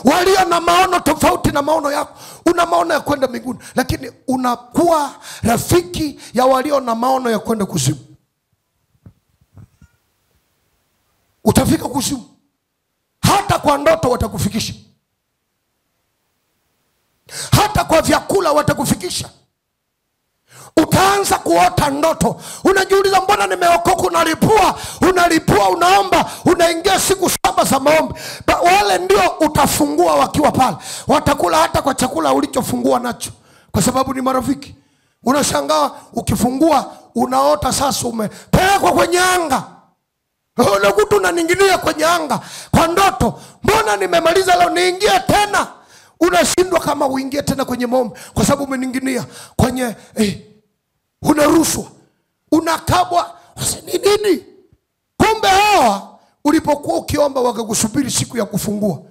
S1: walio na maono tofauti na maono yako. Una maono ya kwenda mbinguni, lakini unakuwa rafiki ya walio na maono ya kwenda kuzimu. Utafika kuzimu. Hata kwa ndoto watakufikisha, hata kwa vyakula watakufikisha. Utaanza kuota ndoto, unajiuliza, mbona nimeokoka? Unalipua, unaomba, unaingia siku 7 za maombi. Wale ndio utafungua wakiwa pale, watakula hata kwa chakula ulichofungua nacho, kwa sababu ni marafiki. Unashangaa ukifungua unaota sasa umepelekwa kwenye anga. Unakuta unaninginia kwenye anga kwa ndoto. Mbona nimemaliza leo, niingie tena? Unashindwa kama uingie tena kwenye maombi, kwa sababu umeninginia kwenye unarushwa, unakabwa. Nini? Kumbe hawa ulipokuwa ukiomba wakakusubiri siku ya kufungua,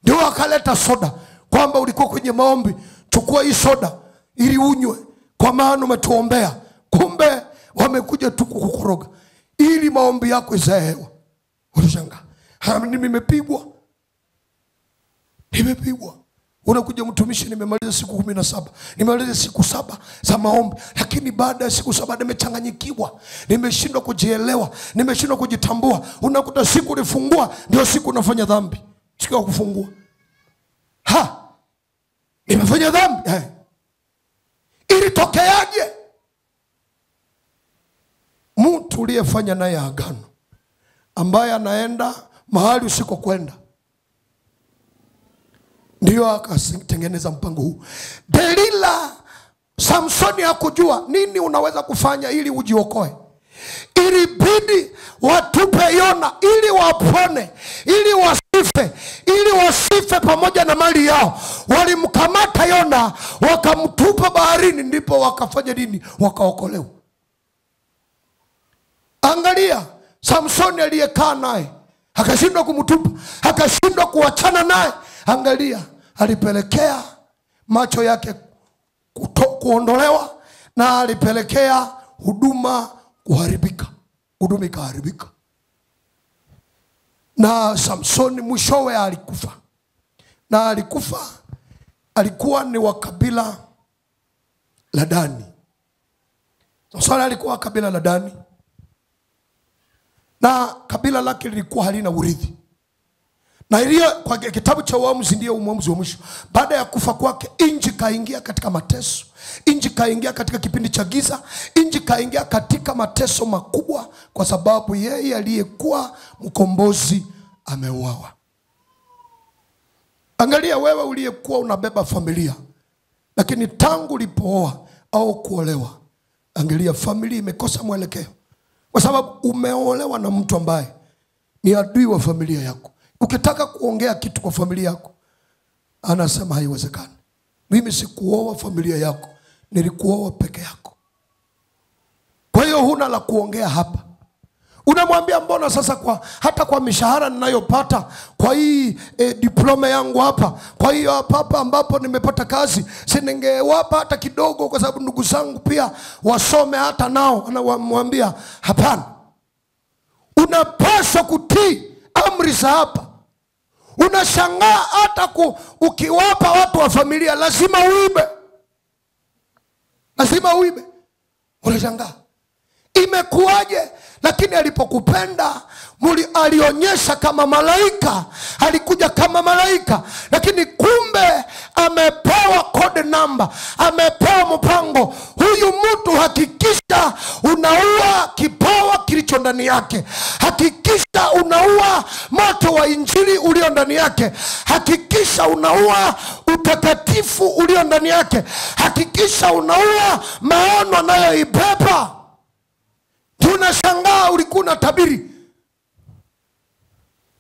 S1: ndio wakaleta soda, kwamba ulikuwa kwenye maombi, chukua hii soda ili unywe, kwa maana umetuombea. Kumbe wamekuja tu kukukoroga ili maombi yako izae hewa. Unashangaa, nimepigwa. Unakuja, mtumishi, nimemaliza siku 17, nimemaliza siku 7 za maombi, lakini baada ya siku 7 nimechanganyikiwa, nimeshindwa kujielewa, nimeshindwa kujitambua. Unakuta siku ulifungua ndio siku unafanya dhambi. Siku ya kufungua, nimefanya dhambi. Ilitokeaje? Mtu uliyefanya naye agano, ambaye anaenda mahali usikokwenda, ndio akatengeneza mpango huu. Delila, Samsoni hakujua nini unaweza kufanya ili ujiokoe. Ilibidi watupe Yona ili wapone, ili wasife, ili wasife pamoja na mali yao, walimkamata Yona wakamtupa baharini, ndipo wakafanya nini? Wakaokolewa. Angalia Samsoni aliyekaa naye akashindwa kumtupa, akashindwa kuachana naye. Angalia, alipelekea macho yake kuondolewa, na alipelekea huduma kuharibika. Huduma ikaharibika, na Samsoni mwishowe alikufa. Na alikufa, alikuwa ni wa kabila la Dani. Samsoni alikuwa kabila la Dani, na kabila lake lilikuwa halina urithi. Na ilio kwa kitabu cha Waamuzi ndio uamuzi wa mwisho. Baada ya kufa kwake, nchi kaingia katika mateso. Nchi kaingia katika kipindi cha giza. Nchi kaingia katika mateso makubwa, kwa sababu yeye aliyekuwa mkombozi ameuawa. Angalia wewe uliyekuwa unabeba familia, lakini tangu ulipooa au kuolewa, angalia familia imekosa mwelekeo, kwa sababu umeolewa na mtu ambaye ni adui wa familia yako. Ukitaka kuongea kitu kwa familia yako, anasema haiwezekani. Mimi sikuoa familia yako, nilikuoa peke yako. Kwa hiyo huna la kuongea hapa. Unamwambia mbona sasa hata kwa mishahara ninayopata, kwa hii diploma yangu hapa, kwa hiyo hapa ambapo nimepata kazi, si ningewapa hata kidogo kwa sababu ndugu zangu pia wasome hata nao? Anamwambia hapana. Unapaswa kutii amri za hapa. Unashangaa hata ukiwapa watu wa familia lazima uibe. Lazima uibe. Unashangaa imekuwaje? Lakini alipokupenda alionyesha kama malaika, alikuja kama malaika, lakini kumbe amepewa code number, amepewa mpango. Huyu mtu hakikisha unaua kipawa kilicho ndani yake, hakikisha unaua moto wa injili ulio ndani yake, hakikisha unaua utakatifu ulio ndani yake, hakikisha unaua maono anayoibeba. Tunashangaa ulikuwa unatabiri.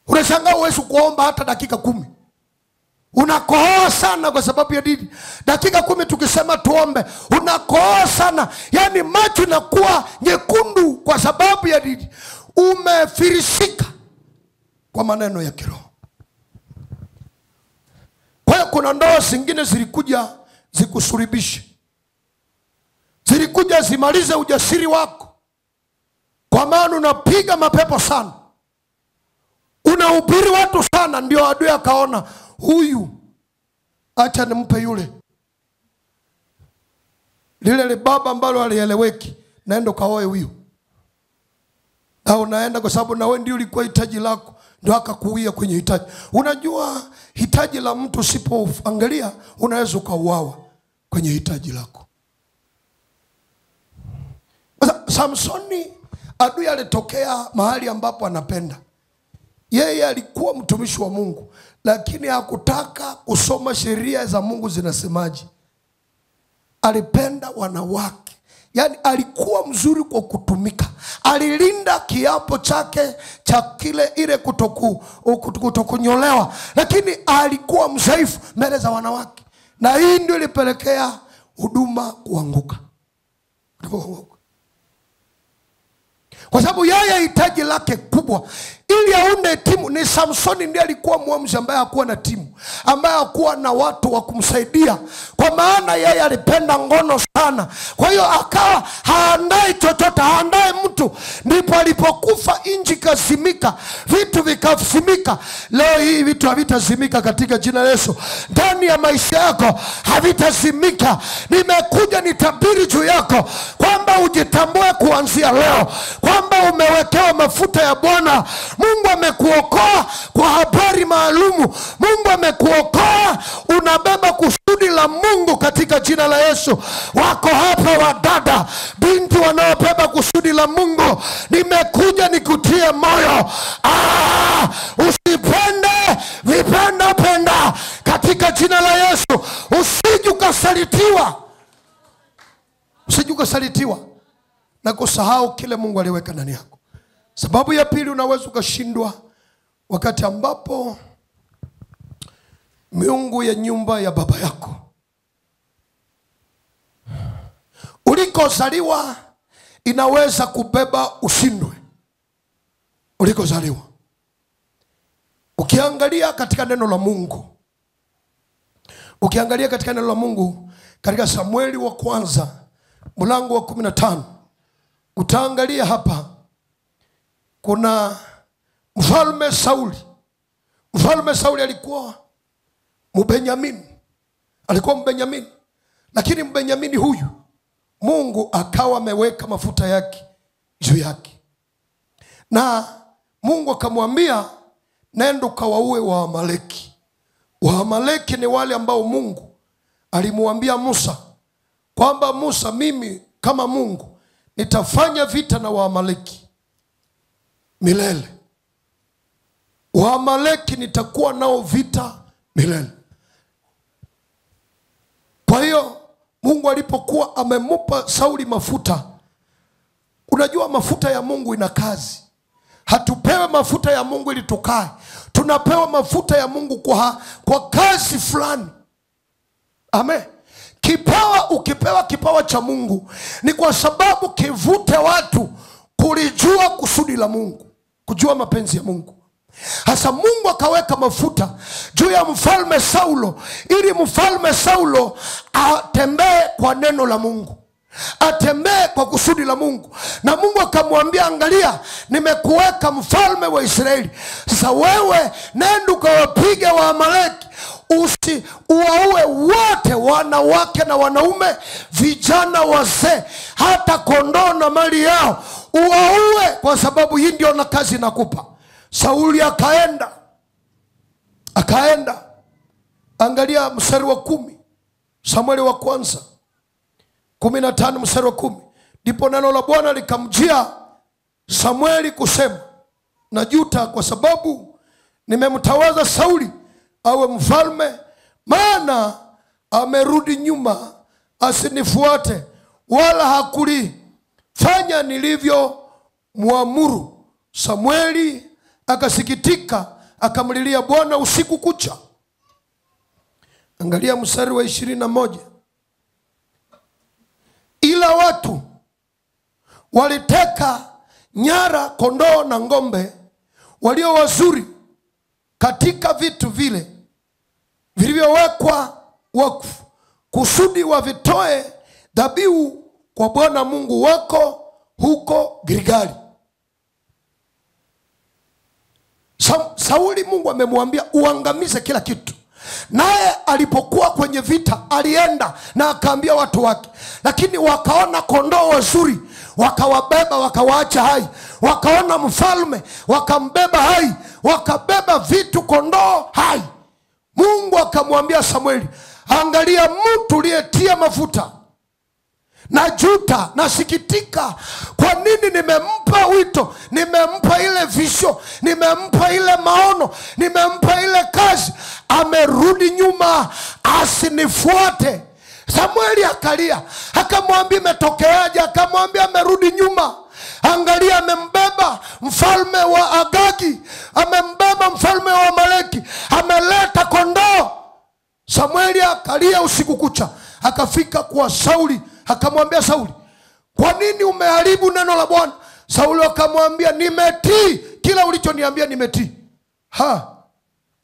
S1: Unashangaa uwezo kuomba hata dakika 10. Unakohoa sana kwa sababu ya dini. Dakika 10 tukisema tuombe, unakohoa sana. Yani macho inakuwa nyekundu kwa sababu ya dini. Umefirisika kwa maneno ya kiroho. Kwa hiyo kuna ndoa zingine zilikuja zikusuribishe. Zilikuja zimalize ujasiri wako. Kwa maana unapiga mapepo sana, unahubiri watu sana, ndio adui akaona huyu acha nimpe yule lile baba ambalo alieleweki, naenda kaoe huyu. Na unaenda kwa sababu na wewe ndio ulikuwa hitaji lako, ndio akakuia kwenye hitaji. Unajua hitaji la mtu usipoangalia unaweza ukauawa kwenye hitaji lako. Samsoni adui alitokea mahali ambapo anapenda. Yeye alikuwa mtumishi wa Mungu, lakini hakutaka kusoma sheria za Mungu zinasemaje. Alipenda wanawake. Yani alikuwa mzuri kwa kutumika. Alilinda kiapo chake cha ile kutokunyolewa, lakini alikuwa mzaifu mbele za wanawake. Na hii ndio ilipelekea huduma kuanguka. Kwa sababu yeye hitaji lake kubwa ili aunde timu. Ni Samsoni ndiye alikuwa muamuzi ambaye hakuwa na timu, ambaye hakuwa na watu wa kumsaidia, kwa maana yeye alipenda ngono sana. Kwa hiyo akawa haandai chochote, haandai mtu. Ndipo alipokufa nchi kazimika, vitu vikazimika. Leo hii vitu havitazimika katika jina la Yesu. Ndani ya maisha yako havitazimika. Nimekuja nitabiri juu yako kwamba ujitambue kuanzia leo kwamba umewekewa mafuta ya Bwana. Mungu amekuokoa kwa habari maalumu. Mungu amekuokoa, unabeba kusudi la Mungu katika jina la Yesu. Wako hapa wadada, binti wanaobeba kusudi la Mungu. Nimekuja nikutie moyo. Usipende vipenda penda katika jina la Yesu. Usijukasalitiwa. Usijukasalitiwa na kusahau kile Mungu aliweka ndani yako. Sababu ya pili, unaweza ukashindwa wakati ambapo miungu ya nyumba ya baba yako. Ulikozaliwa inaweza kubeba ushindwe. Ulikozaliwa. Ukiangalia katika neno la Mungu, katika Samueli wa kwanza mlango wa 15, utaangalia hapa kuna mfalme Sauli. Mfalme Sauli alikuwa Mbenyamini. Lakini Mbenyamini huyu Mungu akawa ameweka mafuta yake juu yake. Na Mungu akamwambia, nenda ukawaue Waamaleki. Waamaleki ni wale ambao Mungu alimwambia Musa kwamba, Musa, mimi kama Mungu nitafanya vita na Waamaleki milele. Waamaleki nitakuwa nao vita milele. Kwa hiyo Mungu alipokuwa amemupa Sauli mafuta, unajua mafuta ya Mungu ina kazi. Hatupewe mafuta ya Mungu ili tukae. Tunapewa mafuta ya Mungu kwa kazi fulani. Amen. Ukipewa kipawa cha Mungu ni kwa sababu kivute watu kulijua kusudi la Mungu, kujua mapenzi ya Mungu. Hasa Mungu akaweka mafuta juu ya mfalme Saulo, ili mfalme Saulo atembee kwa neno la Mungu, atembee kwa kusudi la Mungu. Na Mungu akamwambia, angalia, nimekuweka mfalme wa Israeli. Sasa wewe nenda ukawapige Waamaleki, uwaue wote, wanawake na wanaume, vijana, wazee, hata kondoo na mali yao, uwaue, kwa sababu hii ndio na kazi nakupa. Sauli akaenda. Angalia mstari wa 10, Samueli wa kwanza 15 mstari wa 10. Ndipo neno la Bwana likamjia Samueli kusema, najuta kwa sababu nimemtawaza Sauli awe mfalme, maana amerudi nyuma asinifuate, wala hakulifanya nilivyo muamuru. Samueli akasikitika, akamlilia Bwana usiku kucha. Angalia mstari wa 21. Ila watu waliteka nyara kondoo na ngombe walio wazuri katika vitu vile vilivyowekwa wakfu, kusudi wavitoe dhabihu kwa Bwana Mungu wako huko Gilgali. Sauli Mungu amemwambia uangamize kila kitu. Naye alipokuwa kwenye vita alienda na akaambia watu wake, lakini wakaona kondoo wazuri, wakawabeba, wakawaacha hai. Wakaona mfalme, wakambeba hai, wakabeba vitu, kondoo hai. Mungu akamwambia Samueli, angalia, mtu uliyetia mafuta, najuta, nasikitika. Kwa nini nimempa wito, nimempa ile visho, nimempa ile maono, nimempa ile kazi, amerudi nyuma asinifuate. Samueli akalia, akamwambia imetokeaje? Akamwambia amerudi nyuma. Angalia, amembeba mfalme wa Agagi, amembeba mfalme wa Amaleki, ameleta kondoo. Samueli akalia usiku kucha. Akafika kwa Sauli, akamwambia Sauli, kwa nini umeharibu neno la Bwana? Sauli akamwambia, nimetii kila ulichoniambia, nimetii.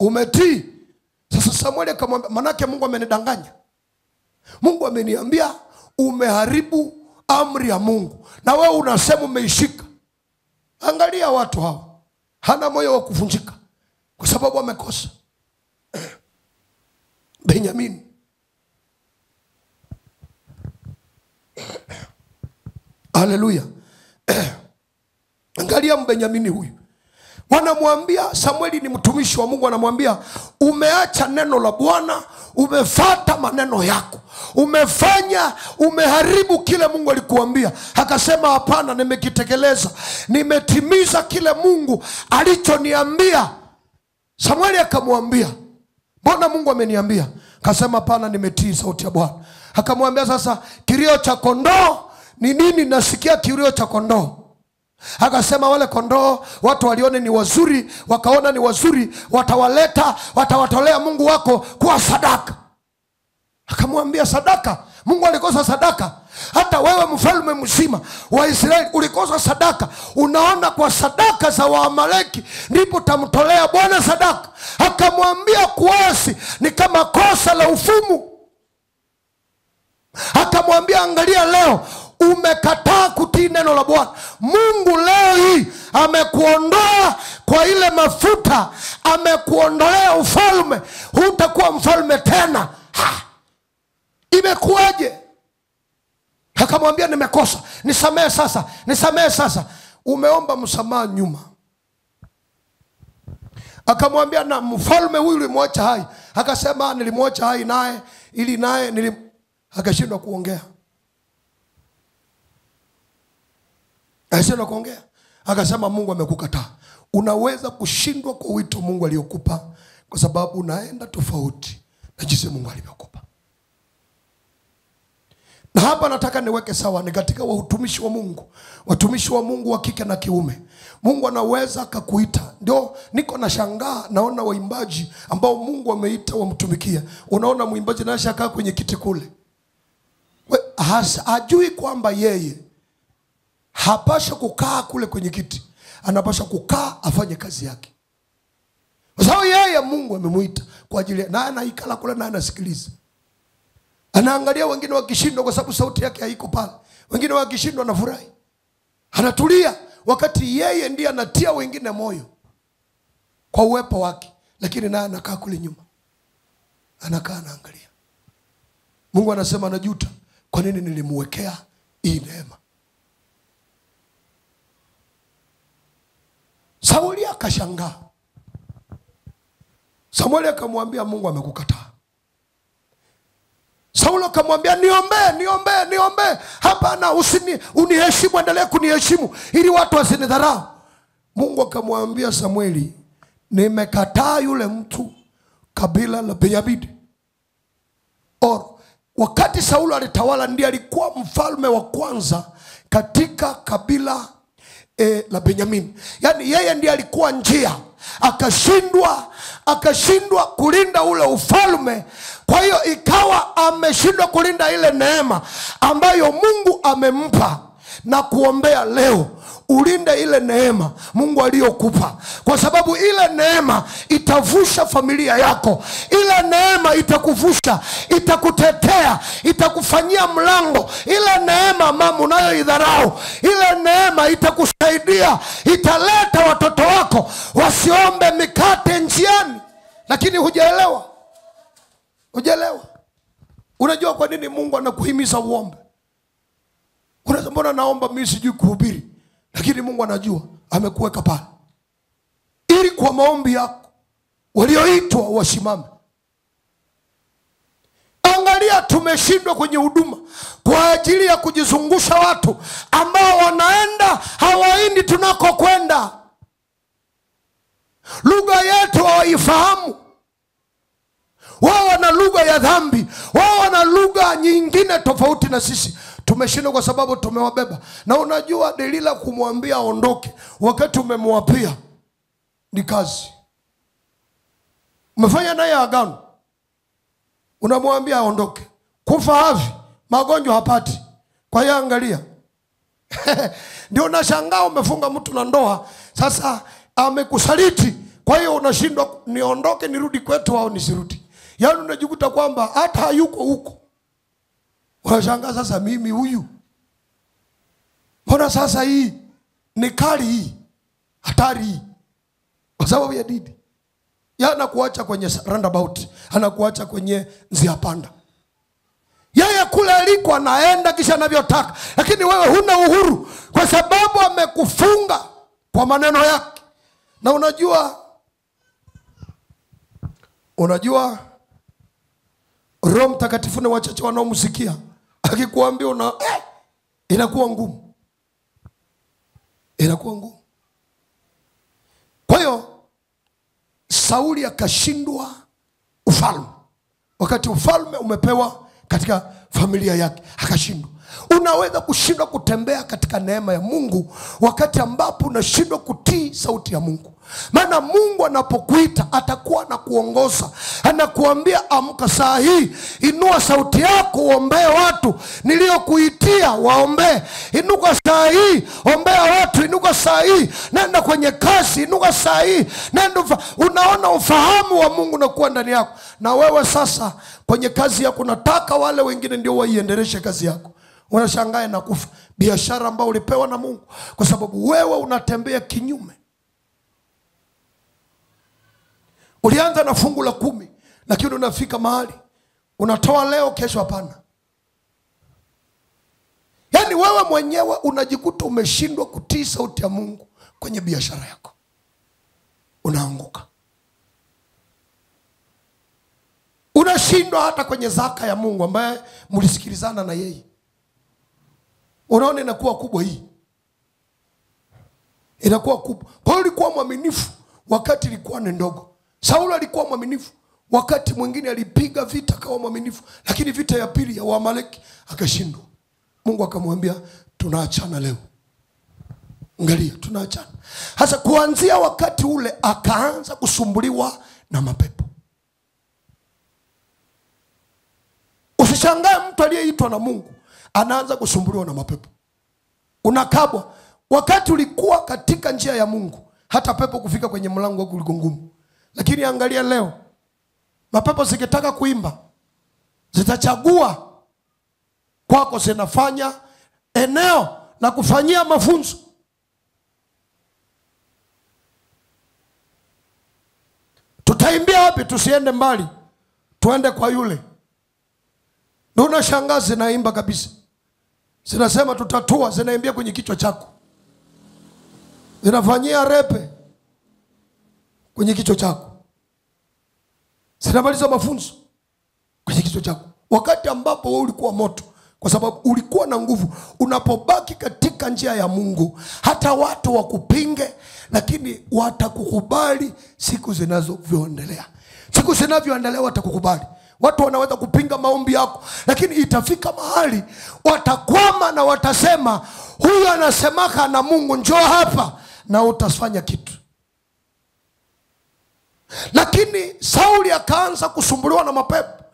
S1: Umetii? Sasa Samueli akamwambia, manake Mungu amenidanganya. Mungu ameniambia umeharibu amri ya Mungu, na wewe unasema umeishika. Angalia watu hao, hana moyo wa kuvunjika kwa sababu amekosa. Benyamini, haleluya. Angalia Benyamini huyu, wanamwambia Samueli ni mtumishi wa Mungu, wanamwambia umeacha neno la Bwana, umefuata maneno yako, umeharibu kile Mungu alikuambia. Akasema hapana, nimekitekeleza, nimetimiza kile Mungu alichoniambia. Samueli akamwambia, mbona Mungu ameniambia? Akasema hapana, nimetii sauti ya Bwana. Akamwambia, sasa kilio cha kondoo ni nini? Nasikia kilio cha kondoo. Akasema wale kondoo watu walione ni wazuri, wakaona ni wazuri, watawatolea Mungu wako kwa sadaka. Akamwambia sadaka? Mungu alikosa sadaka? Hata wewe mfalme mzima wa Israeli ulikosa sadaka? Unaona kwa sadaka za Waamaleki ndipo tamtolea Bwana sadaka? Akamwambia kuasi ni kama kosa la ufumu. Akamwambia angalia, leo umekataa kutii neno la Bwana. Mungu leo hii amekuondoa kwa ile mafuta, amekuondolea ufalme, hutakuwa mfalme tena. Imekuwaje? Akamwambia nimekosa, nisamehe sasa, nisamehe sasa. Umeomba msamaha nyuma. Akamwambia na mfalme huyu ulimwacha hai? Akasema nilimwacha hai naye ili naye akashindwa kuongea. Akashindwa kuongea. Akasema Mungu amekukataa. Unaweza kushindwa kwa wito Mungu aliokupa kwa sababu unaenda tofauti na jinsi Mungu alivyokupa. Na hapa nataka niweke sawa, ni katika watumishi wa Mungu, watumishi wa Mungu wa kike na kiume. Mungu anaweza akakuita. Ndio niko na shangaa, naona waimbaji ambao Mungu ameita wamtumikia. Unaona muimbaji anashakaa kwenye kiti kule, hajui kwamba yeye hapasha kukaa kule kwenye kiti, anapasha kukaa afanye kazi yake. Kwa sababu yeye Mungu amemuita kwa ajili na anaikala kule na anasikiliza. Anaangalia wengine wakishindwa kwa sababu sauti yake haiko pale. Wengine wakishindwa anafurahi. Anatulia wakati yeye ndiye anatia wengine moyo kwa uwepo wake, lakini naye anakaa kule nyuma. Anakaa anaangalia. Mungu anasema anajuta, kwa nini nilimwekea hii neema? Sauli akashangaa. Samueli akamwambia Mungu amekukataa. Saulo akamwambia niombe. Hapana, uniheshimu, endelea kuniheshimu ili watu wasinidharau. Mungu akamwambia Samueli, nimekataa yule mtu kabila la Benyamini. Wakati Saulo alitawala ndiye alikuwa mfalme wa kwanza katika kabila la Benyamini. Yani yeye ndiye alikuwa njia. Akashindwa kulinda ule ufalme. Kwa hiyo ikawa ameshindwa kulinda ile neema ambayo Mungu amempa. Na kuombea leo ulinde ile neema Mungu aliyokupa, kwa sababu ile neema itavusha familia yako. Ile neema itakuvusha, itakutetea, itakufanyia mlango. Ile neema mama unayoidharau, ile neema itakusaidia, italeta watoto wako wasiombe mikate njiani. Lakini hujaelewa. Unajua kwa nini Mungu anakuhimiza uombe? Unasema mbona naomba mimi sijui kuhubiri? Lakini Mungu anajua, amekuweka pale ili kwa maombi yako walioitwa wasimame. Angalia, tumeshindwa kwenye huduma kwa ajili ya kujizungusha watu ambao wanaenda hawaendi tunakokwenda. Lugha yetu hawaifahamu. Wao wana lugha ya dhambi, wao wana lugha nyingine tofauti na sisi. Tumeshindwa kwa sababu tumewabeba. Na unajua Delila kumwambia aondoke wakati umemwapia ni kazi. Umefanya naye agano, unamwambia aondoke. Kufa havi, magonjwa hapati. Kwa hiyo angalia. Ndio unashangaa umefunga mtu na ndoa, sasa amekusaliti. Kwa hiyo unashindwa, niondoke nirudi kwetu au nisirudi. Yaani unajikuta kwamba hata hayuko huko. Unashangaa sasa, mimi huyu mbona sasa hii ni kali, hii hatari hii, kwa sababu ya didi. Yeye anakuacha kwenye roundabout, anakuacha kwenye njia panda. Yeye kule aliko anaenda kisha anavyotaka, lakini wewe huna uhuru kwa sababu amekufunga kwa maneno yake. Na unajua Roho Mtakatifu ni wachache wanaomsikia. Akikuambia inakuwa ngumu. Inakuwa ngumu. Kwa hiyo Sauli akashindwa ufalme. Wakati ufalme umepewa katika familia yake, akashindwa. Unaweza kushindwa kutembea katika neema ya Mungu wakati ambapo unashindwa kutii sauti ya Mungu. Maana Mungu anapokuita atakuwa anakuongoza, anakuambia amka saa hii, inua sauti yako uombee watu niliokuitia waombee. Inuka saa hii, ombea watu. Inuka saa hii, nenda kwenye kazi. Inuka saa hii, nenda. Unaona ufahamu wa Mungu unakuwa ndani yako. Na wewe sasa kwenye kazi yako nataka wale wengine ndio waiendeleshe kazi yako. Unashangaa na kufa biashara ambayo ulipewa na Mungu kwa sababu wewe unatembea kinyume. Ulianza na fungu la 10 lakini unafika mahali unatoa leo, kesho hapana. Yaani wewe mwenyewe unajikuta umeshindwa kutii sauti ya Mungu kwenye biashara yako. Unaanguka. Unashindwa hata kwenye zaka ya Mungu ambaye mlisikilizana na yeye. Unaona inakuwa kubwa hii. Inakuwa kubwa. Paulo alikuwa mwaminifu wakati ilikuwa ni ndogo. Saulo alikuwa mwaminifu wakati mwingine alipiga vita kawa mwaminifu, lakini vita ya pili ya Waamaleki akashindwa. Mungu akamwambia tunaachana leo. Angalia, tunaachana. Hasa kuanzia wakati ule akaanza kusumbuliwa na mapepo. Usishangae mtu aliyeitwa na Mungu anaanza kusumbuliwa na mapepo. Unakabwa. Wakati ulikuwa katika njia ya Mungu, hata pepo kufika kwenye mlango wako ulikuwa ngumu. Lakini angalia leo, mapepo zikitaka kuimba, zitachagua kwako, zinafanya eneo la kufanyia mafunzo. Tutaimbia wapi? Tusiende mbali, tuende kwa yule. Ndio unashangaa zinaimba kabisa. Zinasema tutatua, zinaimbia kwenye kichwa chako. Zinafanyia repe kwenye kichwa chako. Zinamaliza mafunzo kwenye kichwa chako. Wakati ambapo wewe ulikuwa moto, kwa sababu ulikuwa na nguvu. Unapobaki katika njia ya Mungu, hata watu wakupinge, lakini watakukubali siku zinavyoendelea. Siku zinavyoendelea watakukubali. Watu wanaweza kupinga maombi yako, lakini itafika mahali watakwama na watasema huyu anasemaka na Mungu, njoo hapa, na utafanya kitu. Lakini Sauli akaanza kusumbuliwa na mapepo.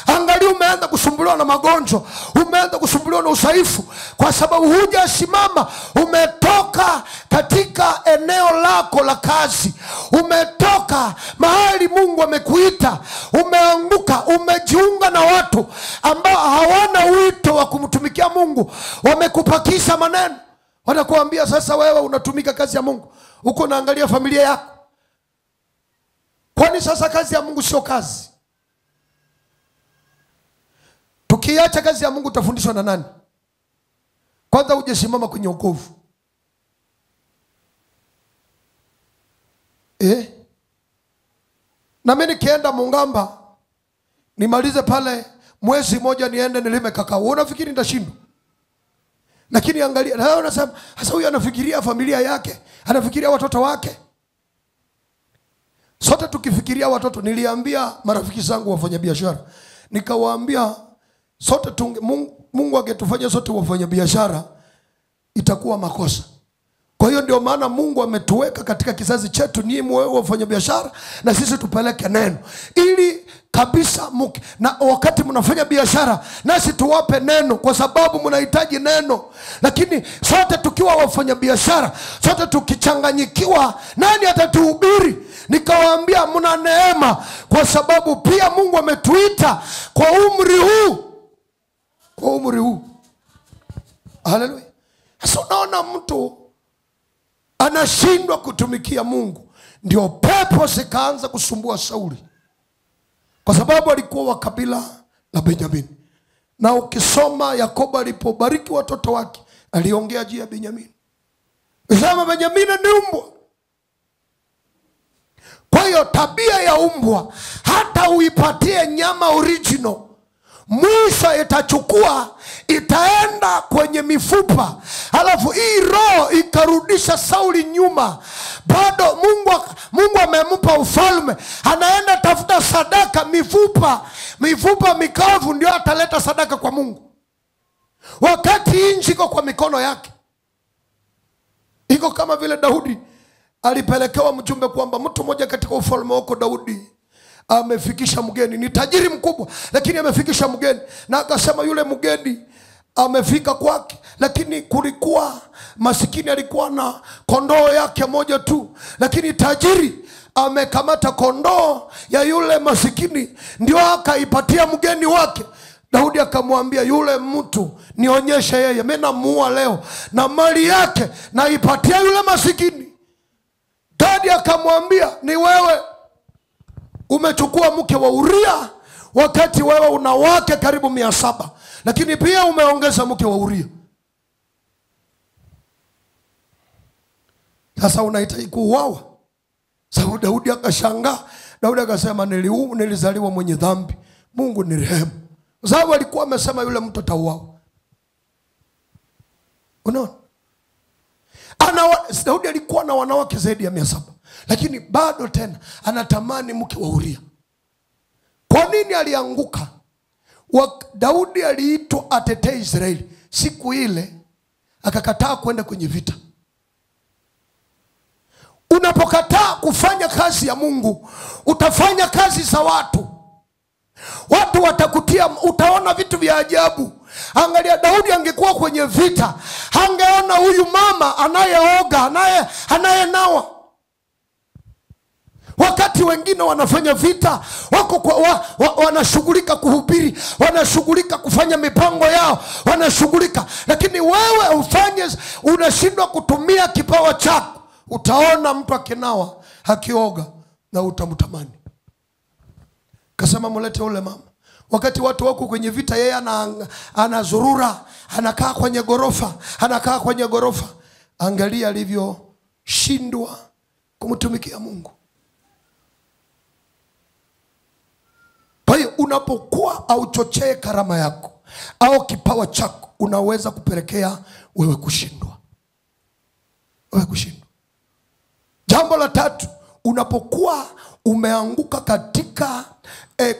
S1: Angalia, umeanza kusumbuliwa na magonjwa, umeanza kusumbuliwa na udhaifu, kwa sababu hujasimama. Umetoka katika eneo lako la kazi, umetoka mahali Mungu amekuita, umeanguka, umejiunga na watu ambao hawana wito wa kumtumikia Mungu. Wamekupakisha maneno, wanakuambia sasa wewe unatumika kazi ya Mungu, uko naangalia familia yako. Kwani sasa kazi ya Mungu sio kazi? Tukiacha kazi ya Mungu utafundishwa na nani? Kwanza hujasimama kwenye wokovu. Na mimi nikienda Mungamba nimalize pale mwezi moja niende nilime kakao, unafikiri nitashindwa? Lakini angalia, na unasema sasa huyu anafikiria familia yake, anafikiria watoto wake. Sote tukifikiria watoto, niliambia marafiki zangu wafanya biashara, nikawaambia sote Mungu angetufanya sote wafanya biashara itakuwa makosa. Kwa hiyo ndio maana Mungu ametuweka katika kizazi chetu ni mwe wafanya biashara, na sisi tupeleke neno ili kabisa na wakati mnafanya biashara nasi tuwape neno, kwa sababu mnahitaji neno. Lakini sote tukiwa wafanya biashara, sote tukichanganyikiwa, nani atatuhubiri? Nikawaambia mna neema, kwa sababu pia Mungu ametuita kwa umri huu. Kwa umri huu. Haleluya. Sasa unaona mtu anashindwa kutumikia Mungu. Ndio pepo zikaanza kusumbua Sauli, kwa sababu alikuwa wa kabila la Benjamini. Na ukisoma Yakobo alipobariki watoto wake, aliongea juu ya Benjamini. Sema Benjamini ni mbwa. Kwa hiyo tabia ya umbwa, hata uipatie nyama original, mwisho itachukua, itaenda kwenye mifupa. Halafu hii roho ikarudisha Sauli nyuma. Bado Mungu amempa ufalme, anaenda tafuta sadaka mifupa mikavu, ndio ataleta sadaka kwa Mungu. wakati nchi iko kwa mikono yake. Iko kama vile Daudi alipelekewa mjumbe kwamba mtu mmoja katika ufalme wako Daudi amefikisha mgeni, ni tajiri mkubwa lakini amefikisha mgeni. Na akasema yule mgeni amefika kwake, lakini kulikuwa masikini alikuwa na kondoo yake moja tu, lakini tajiri amekamata kondoo ya yule masikini ndio akaipatia mgeni wake. Daudi akamwambia yule mtu, nionyeshe yeye, mimi namuua leo na mali yake naipatia yule masikini. Daudi akamwambia, ni wewe umechukua mke wa Uria wakati wewe una wake karibu 700, lakini pia umeongeza mke wa Uria. Sasa unahitaji kuuawa. Sasa Daudi akashangaa. Daudi akasema, nilizaliwa mwenye dhambi, Mungu nirehemu. Sababu alikuwa amesema yule mtu atauawa. Unaona? Daudi alikuwa na wanawake zaidi ya 700, lakini bado tena anatamani mke wa Uria. Kwa nini alianguka? Daudi aliitwa atetee Israeli. Siku ile akakataa kwenda kwenye vita. Unapokataa kufanya kazi ya Mungu, utafanya kazi za watu. Watu watakutia, utaona vitu vya ajabu. Angalia, Daudi angekuwa kwenye vita, hangeona huyu mama anayeoga, anayenawa. Wakati wengine wanafanya vita, wako wanashughulika kuhubiri, wanashughulika kufanya mipango yao, wanashughulika. Lakini wewe ufanye, unashindwa kutumia kipawa chako. Utaona mtu akinawa, akioga, na utamtamani. Kasema mulete ule mama. Wakati watu wako kwenye vita, yeye anazurura, anakaa kwenye gorofa, Angalia alivyoshindwa kumtumikia Mungu. Kwa hiyo unapokuwa au chochee karama yako au kipawa chako, unaweza kupelekea wewe kushindwa. Jambo la 3, unapokuwa umeanguka katika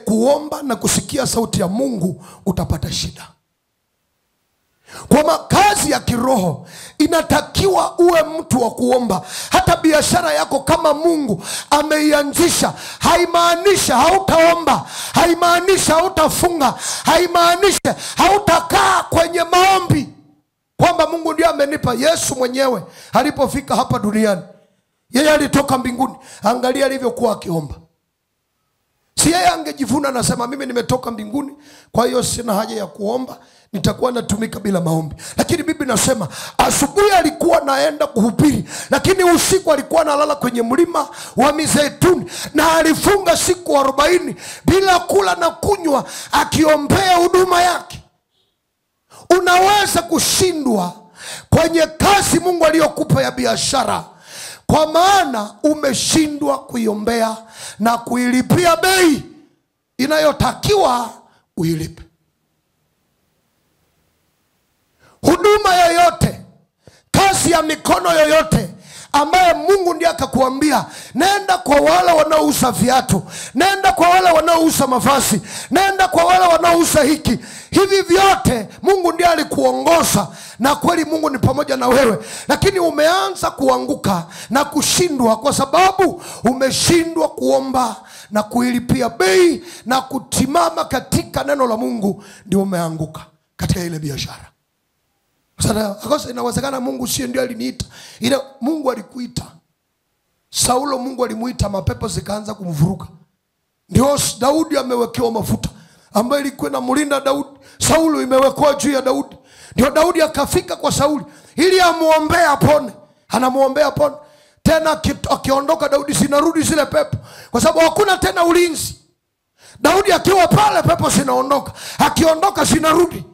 S1: kuomba na kusikia sauti ya Mungu, utapata shida. Kwa makazi ya kiroho inatakiwa uwe mtu wa kuomba. Hata biashara yako kama Mungu ameianzisha, haimaanishi hautaomba, haimaanishi hautafunga, haimaanishi hautakaa kwenye maombi. Kwamba Mungu ndiye amenipa. Yesu mwenyewe alipofika hapa duniani, yeye alitoka mbinguni. Angalia alivyokuwa akiomba. Si yeye angejivuna na sema mimi nimetoka mbinguni, kwa hiyo sina haja ya kuomba, nitakuwa natumika bila maombi. Lakini Biblia inasema asubuhi alikuwa naenda kuhubiri, lakini usiku alikuwa analala kwenye mlima wa Mizeituni, na alifunga siku 40 bila kula na kunywa, akiombea huduma yake. Unaweza kushindwa kwenye kazi Mungu aliyokupa ya biashara, kwa maana umeshindwa kuiombea na kuilipia bei inayotakiwa uilipe. Huduma yoyote, kazi ya mikono yoyote ambaye Mungu ndiye akakuambia nenda kwa wale wanaouza viatu, nenda kwa wale wanaouza mavazi, nenda kwa wale wanaouza hiki, hivi vyote Mungu ndiye alikuongoza, na kweli Mungu ni pamoja na wewe. Lakini umeanza kuanguka na kushindwa kwa sababu umeshindwa kuomba na kuilipia bei na kutimama katika neno la Mungu, ndio umeanguka katika ile biashara. Sasa inawezekana Mungu sio ndio aliniita. Ile Mungu alikuita. Saulo Mungu alimuita, mapepo zikaanza kumvuruga. Ndio Daudi amewekewa mafuta ambayo ilikuwa inamlinda Daudi. Saulo imewekwa juu ya Daudi. Ndio Daudi akafika kwa Sauli ili amuombee apone. Anamuombea apone. Tena akiondoka Daudi zinarudi zile pepo, kwa sababu hakuna tena ulinzi. Daudi akiwa pale pepo zinaondoka, akiondoka zinarudi.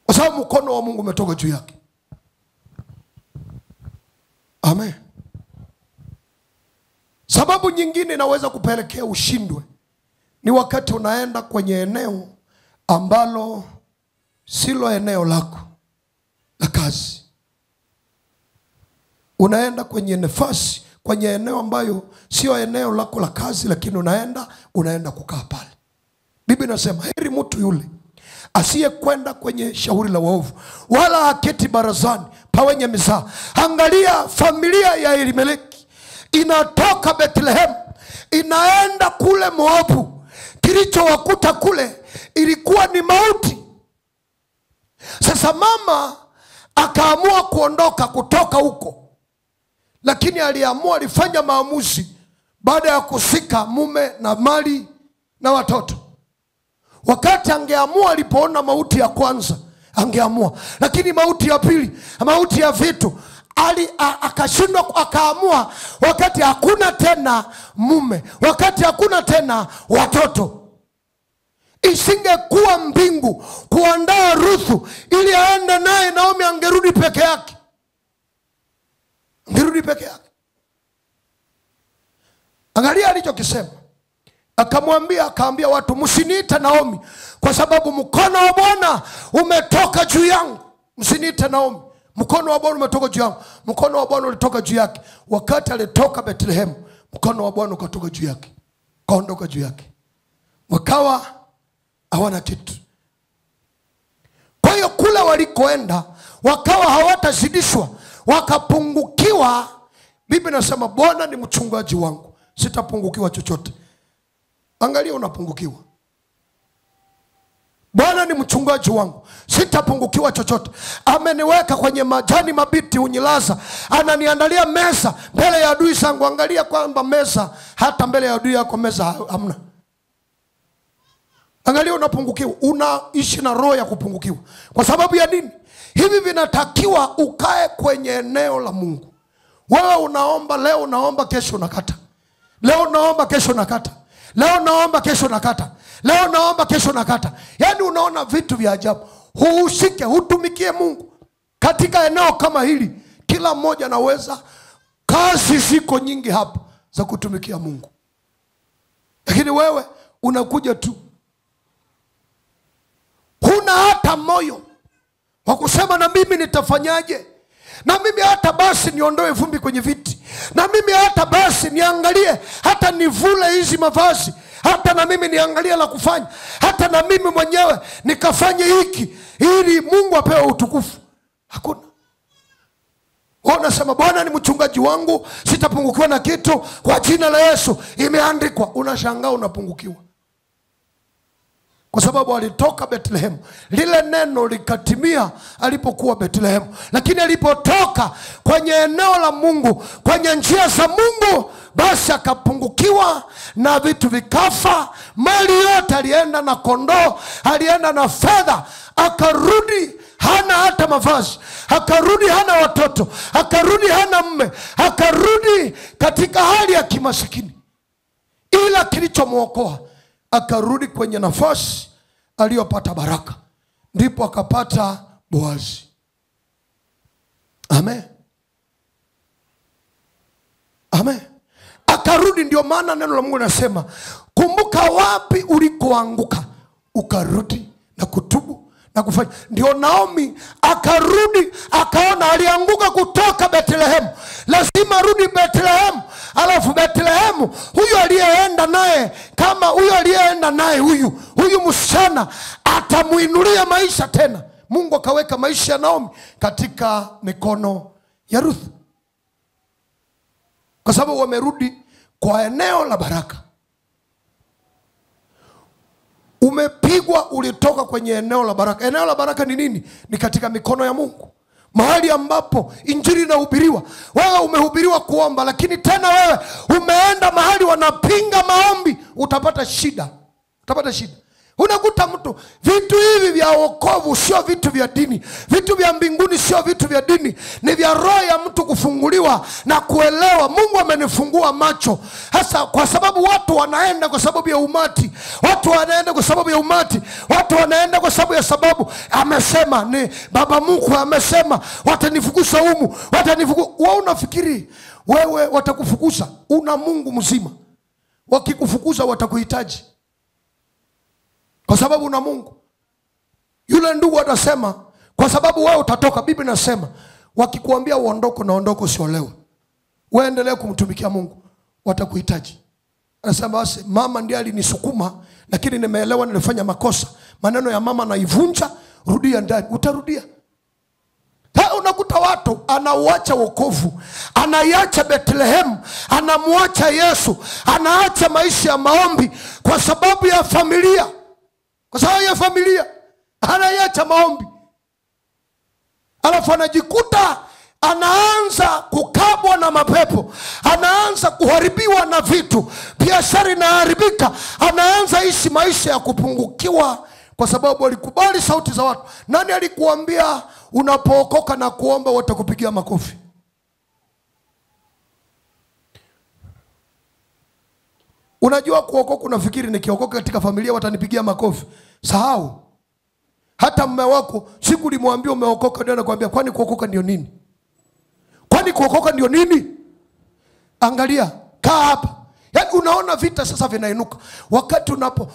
S1: Kwa sababu mkono wa Mungu umetoka juu yake. Amen. Sababu nyingine inaweza kupelekea ushindwe ni wakati unaenda kwenye eneo ambalo silo eneo lako la kazi. Unaenda kwenye nafasi, kwenye eneo ambayo sio eneo lako la kazi, lakini unaenda kukaa pale. Biblia Biblia inasema heri mtu yule asiyekwenda kwenye shauri la waovu, wala aketi barazani pa wenye mizaa. Angalia, familia ya Elimeleki inatoka Bethlehem inaenda kule Moabu. Kilichowakuta kule ilikuwa ni mauti. Sasa mama akaamua kuondoka kutoka huko, lakini alifanya maamuzi baada ya kusika mume na mali na watoto. Wakati angeamua, alipoona mauti ya kwanza angeamua, lakini mauti ya pili, mauti ya vitu, akashindwa. Akaamua wakati hakuna tena mume, wakati hakuna tena watoto. Isingekuwa mbingu kuandaa Ruthu ili aende naye, Naomi angerudi peke yake. Angerudi peke yake. Angalia alichokisema. Akaambia watu, msiniite Naomi kwa sababu mkono wa Bwana umetoka juu yangu. Msiniite Naomi, mkono wa Bwana umetoka juu yangu. Mkono wa Bwana ulitoka juu yake wakati alitoka Bethlehem. Mkono wa Bwana ukatoka juu yake, kaondoka juu yake, wakawa hawana kitu. Kwa hiyo kule walikoenda wakawa hawatazidishwa, wakapungukiwa. Biblia inasema Bwana ni mchungaji wangu, sitapungukiwa chochote. Angalia, unapungukiwa. Bwana ni mchungaji wangu, sitapungukiwa chochote. Ameniweka kwenye majani mabichi unilaza, ananiandalia meza mbele ya adui zangu. Angalia kwamba meza, hata mbele ya adui yako meza hamna. Angalia, unapungukiwa, unaishi na roho ya kupungukiwa. Kwa sababu ya nini? Hivi vinatakiwa ukae kwenye eneo la Mungu. Wewe unaomba leo, unaomba kesho unakata. Leo unaomba kesho unakata. Leo naomba kesho nakata. Leo naomba kesho nakata. Yaani unaona vitu vya ajabu. Huhusike, hutumikie Mungu. Katika eneo kama hili kila mmoja anaweza. Kazi ziko nyingi hapa za kutumikia Mungu, lakini wewe unakuja tu, huna hata moyo wa kusema na mimi nitafanyaje, na mimi hata basi niondoe vumbi kwenye viti, na mimi hata basi niangalie, hata nivule hizi mavazi, hata na mimi niangalie la kufanya, hata na mimi mwenyewe nikafanye hiki ili Mungu apewe utukufu. Hakuna. Wao nasema Bwana ni mchungaji wangu, sitapungukiwa na kitu, kwa jina la Yesu imeandikwa. Unashangaa unapungukiwa. Kwa sababu alitoka Bethlehem, lile neno likatimia alipokuwa Bethlehem. Lakini alipotoka kwenye eneo la Mungu, kwenye njia za Mungu, basi akapungukiwa na vitu vikafa. Mali yote, alienda na kondoo, alienda na fedha, akarudi hana hata mavazi, akarudi hana watoto, akarudi hana mume, akarudi katika hali ya kimasikini. Ila kilichomuokoa, akarudi kwenye nafasi aliyopata baraka, ndipo akapata Boazi. Amen. Amen. Akarudi. Ndio maana neno la Mungu linasema, kumbuka wapi ulikoanguka, ukarudi na kutubu na kufanya. Ndio Naomi akarudi, akaona alianguka kutoka Bethlehem, lazima rudi Bethlehem. Alafu Bethlehem, huyu aliyeenda naye, kama huyu aliyeenda naye huyu msichana atamuinulia maisha tena. Mungu akaweka maisha ya Naomi katika mikono ya Ruth, kwa sababu wamerudi kwa eneo la baraka. Umepigwa, ulitoka kwenye eneo la baraka. Eneo la baraka ni nini? Ni katika mikono ya Mungu. Mahali ambapo injili inahubiriwa. Wewe umehubiriwa kuomba, lakini tena wewe umeenda mahali wanapinga maombi, utapata shida. Utapata shida. Unakuta mtu, vitu hivi vya wokovu sio vitu vya dini. Vitu vya mbinguni sio vitu vya dini. Ni vya roho ya mtu kufunguliwa na kuelewa. Mungu amenifungua macho. Hasa kwa sababu watu wanaenda kwa sababu ya umati. Watu wanaenda kwa sababu ya umati. Watu wanaenda kwa sababu ya sababu amesema, ni Baba Mungu amesema watanifukuza humu, watanifukuza. Wewe unafikiri wewe watakufukuza? Una Mungu mzima. Wakikufukuza watakuhitaji, kwa sababu una Mungu. Yule ndugu atasema, kwa sababu wewe utatoka. Biblia inasema wakikuambia uondoke na ondoko, usiolewe, wewe endelee kumtumikia Mungu, watakuhitaji. Anasema basi mama ndiye alinisukuma, lakini nimeelewa nilifanya makosa. Maneno ya mama naivunja, rudia ndani. Utarudia. Unakuta watu anauacha wokovu, anaiacha Bethlehem, anamuacha Yesu, anaacha maisha ya maombi kwa sababu ya familia. Kwa sababu ya familia anaiacha maombi. Alafu anajikuta anaanza kukabwa na mapepo, anaanza kuharibiwa na vitu, biashara inaharibika, anaanza ishi maisha ya kupungukiwa kwa sababu alikubali sauti za watu. Nani alikuambia unapookoka na kuomba watakupigia makofi? Unajua kuokoka unafikiri nikiokoka katika familia watanipigia makofi? Sahau. Hata mume wako siku ulimwambia umeokoka ndio anakuambia kwani kuokoka ndio nini? Kwani kuokoka ndio nini? Angalia, kaa hapa. Yaani unaona vita sasa vinainuka. Wakati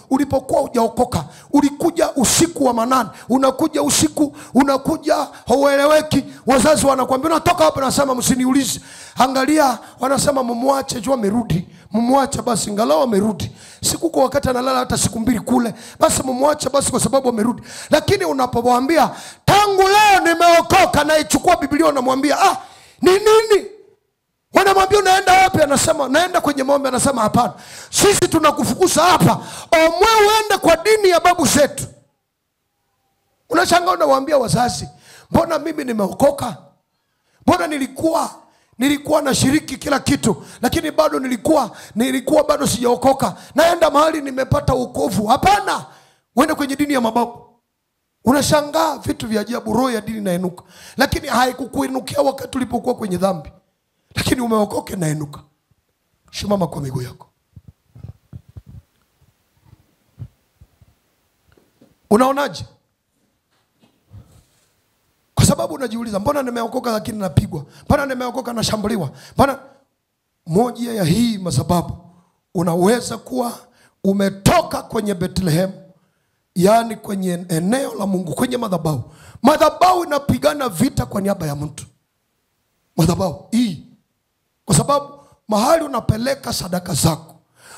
S1: ulipokuwa hujaokoka, ulikuja usiku wa manane, unakuja usiku, unakuja haueleweki, wazazi wanakuambia unatoka hapa, nasema msiniulize. Angalia, wanasema mumwache jua amerudi. Mumwache basi angalau amerudi. Siku kwa wakati analala hata siku 2 kule, basi mumwache basi kwa sababu amerudi. Lakini unapomwambia tangu leo nimeokoka, na ichukua Biblia unamwambia ni nini? Wanamwambia unaenda wapi? Anasema naenda kwenye maombi. Anasema hapana, sisi tunakufukuza hapa, omwe uende kwa dini ya babu zetu. Unashangaa unawaambia wazazi, mbona mimi nimeokoka? Mbona nilikuwa nashiriki kila kitu, lakini bado nilikuwa bado sijaokoka. Naenda mahali nimepata wokovu. Hapana, uende kwenye dini ya mababu. Unashangaa vitu vya ajabu, roho ya dini inainuka. Lakini haikukuinukia wakati ulipokuwa kwenye dhambi. Lakini umeokoka na inuka. Simama kwa miguu yako. Unaonaje? Kwa sababu unajiuliza, mbona nimeokoka lakini napigwa? Mbona nimeokoka na shambuliwa? Mbona? Moja ya hii masababu, unaweza kuwa umetoka kwenye Bethlehem, yani kwenye eneo la Mungu, kwenye madhabahu. Madhabahu inapigana vita kwa niaba ya mtu. Madhabahu hii, kwa sababu mahali unapeleka sadaka zako,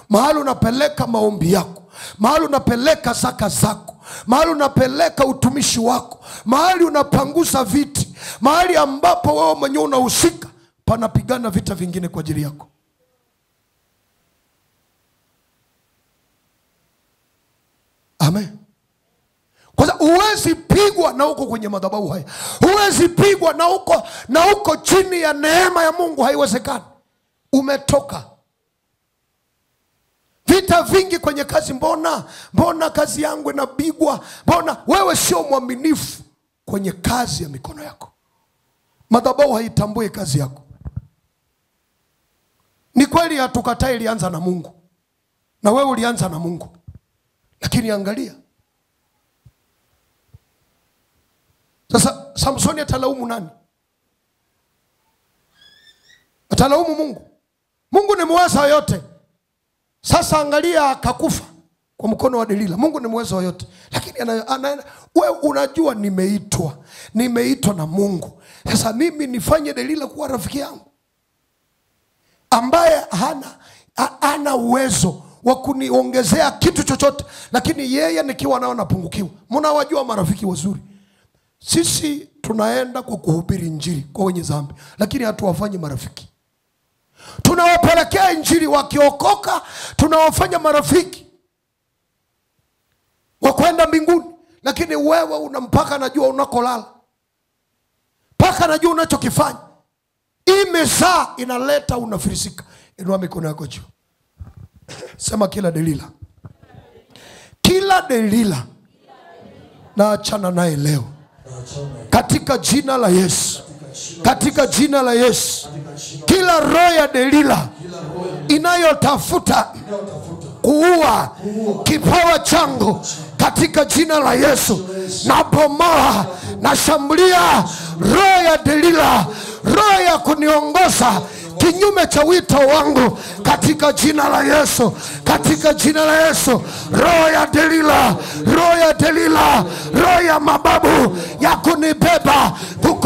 S1: mahali unapeleka maombi yako, mahali unapeleka zaka zako, mahali unapeleka utumishi wako, mahali unapangusa viti, mahali ambapo wewe mwenyewe unahusika, panapigana vita vingine kwa ajili yako. Amen. Kwa sababu huwezi pigwa na uko kwenye madhabahu haya. Huwezi pigwa na uko chini ya neema ya Mungu, haiwezekani. Umetoka. Vita vingi kwenye kazi, mbona kazi yangu inapigwa? Mbona wewe sio mwaminifu kwenye kazi ya mikono yako? Madhabahu haitambui kazi yako. Ni kweli hatukatai ilianza na Mungu, na wewe ulianza na Mungu. Lakini angalia, sasa Samsoni atalaumu nani? Atalaumu Mungu. Mungu ni muweza yote. Sasa angalia, akakufa kwa mkono wa Delila. Mungu ni muweza yote. Lakini wewe unajua nimeitwa na Mungu. Sasa mimi nifanye Delila kuwa rafiki yangu ambaye hana uwezo wa kuniongezea kitu chochote, lakini yeye nikiwa nao napungukiwa. Mnawajua marafiki wazuri. Sisi tunaenda kwa kuhubiri injili kwa wenye dhambi, lakini hatuwafanyi marafiki. Tunawapelekea injili, wakiokoka tunawafanya marafiki wa kwenda mbinguni. Lakini wewe unampaka najua unakolala, mpaka najua unachokifanya. Imezaa inaleta unafirisika. Inua mikono yako juu. Sema kila Delila na achana naye leo katika jina la Yesu. Katika jina la Yesu. Kila roho ya Delila inayotafuta kuua kipawa changu, katika jina la Yesu nabomoa, nashambulia roho ya Delila, roho ya kuniongoza kinyume cha wito wangu, katika jina la Yesu. Katika jina la Yesu. Roho ya Delila, roho ya mababu ya kunibeba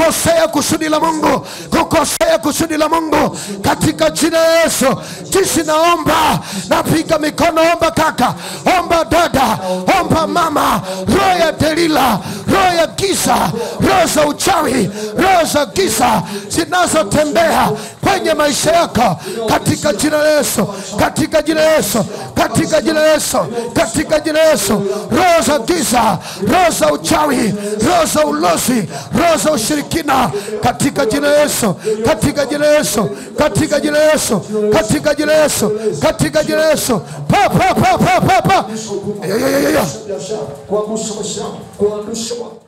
S1: kukosea kusudi la Mungu, kukosea kusudi la Mungu katika jina la Yesu. Jinsi naomba, napiga mikono. Omba kaka, omba dada, omba mama. Roho ya Delila, roho ya giza, roho za uchawi, roho za giza zinazotembea kwenye maisha yako katika jina la Yesu, katika jina la Yesu, katika jina la Yesu, katika jina la Yesu. Roho za giza, roho za uchawi, roho za ulozi, roho za ushirikina katika jina la Yesu, katika jina la Yesu, katika jina la Yesu, katika jina la Yesu, katika jina la Yesu. Pa pa pa pa pa pa. Kwa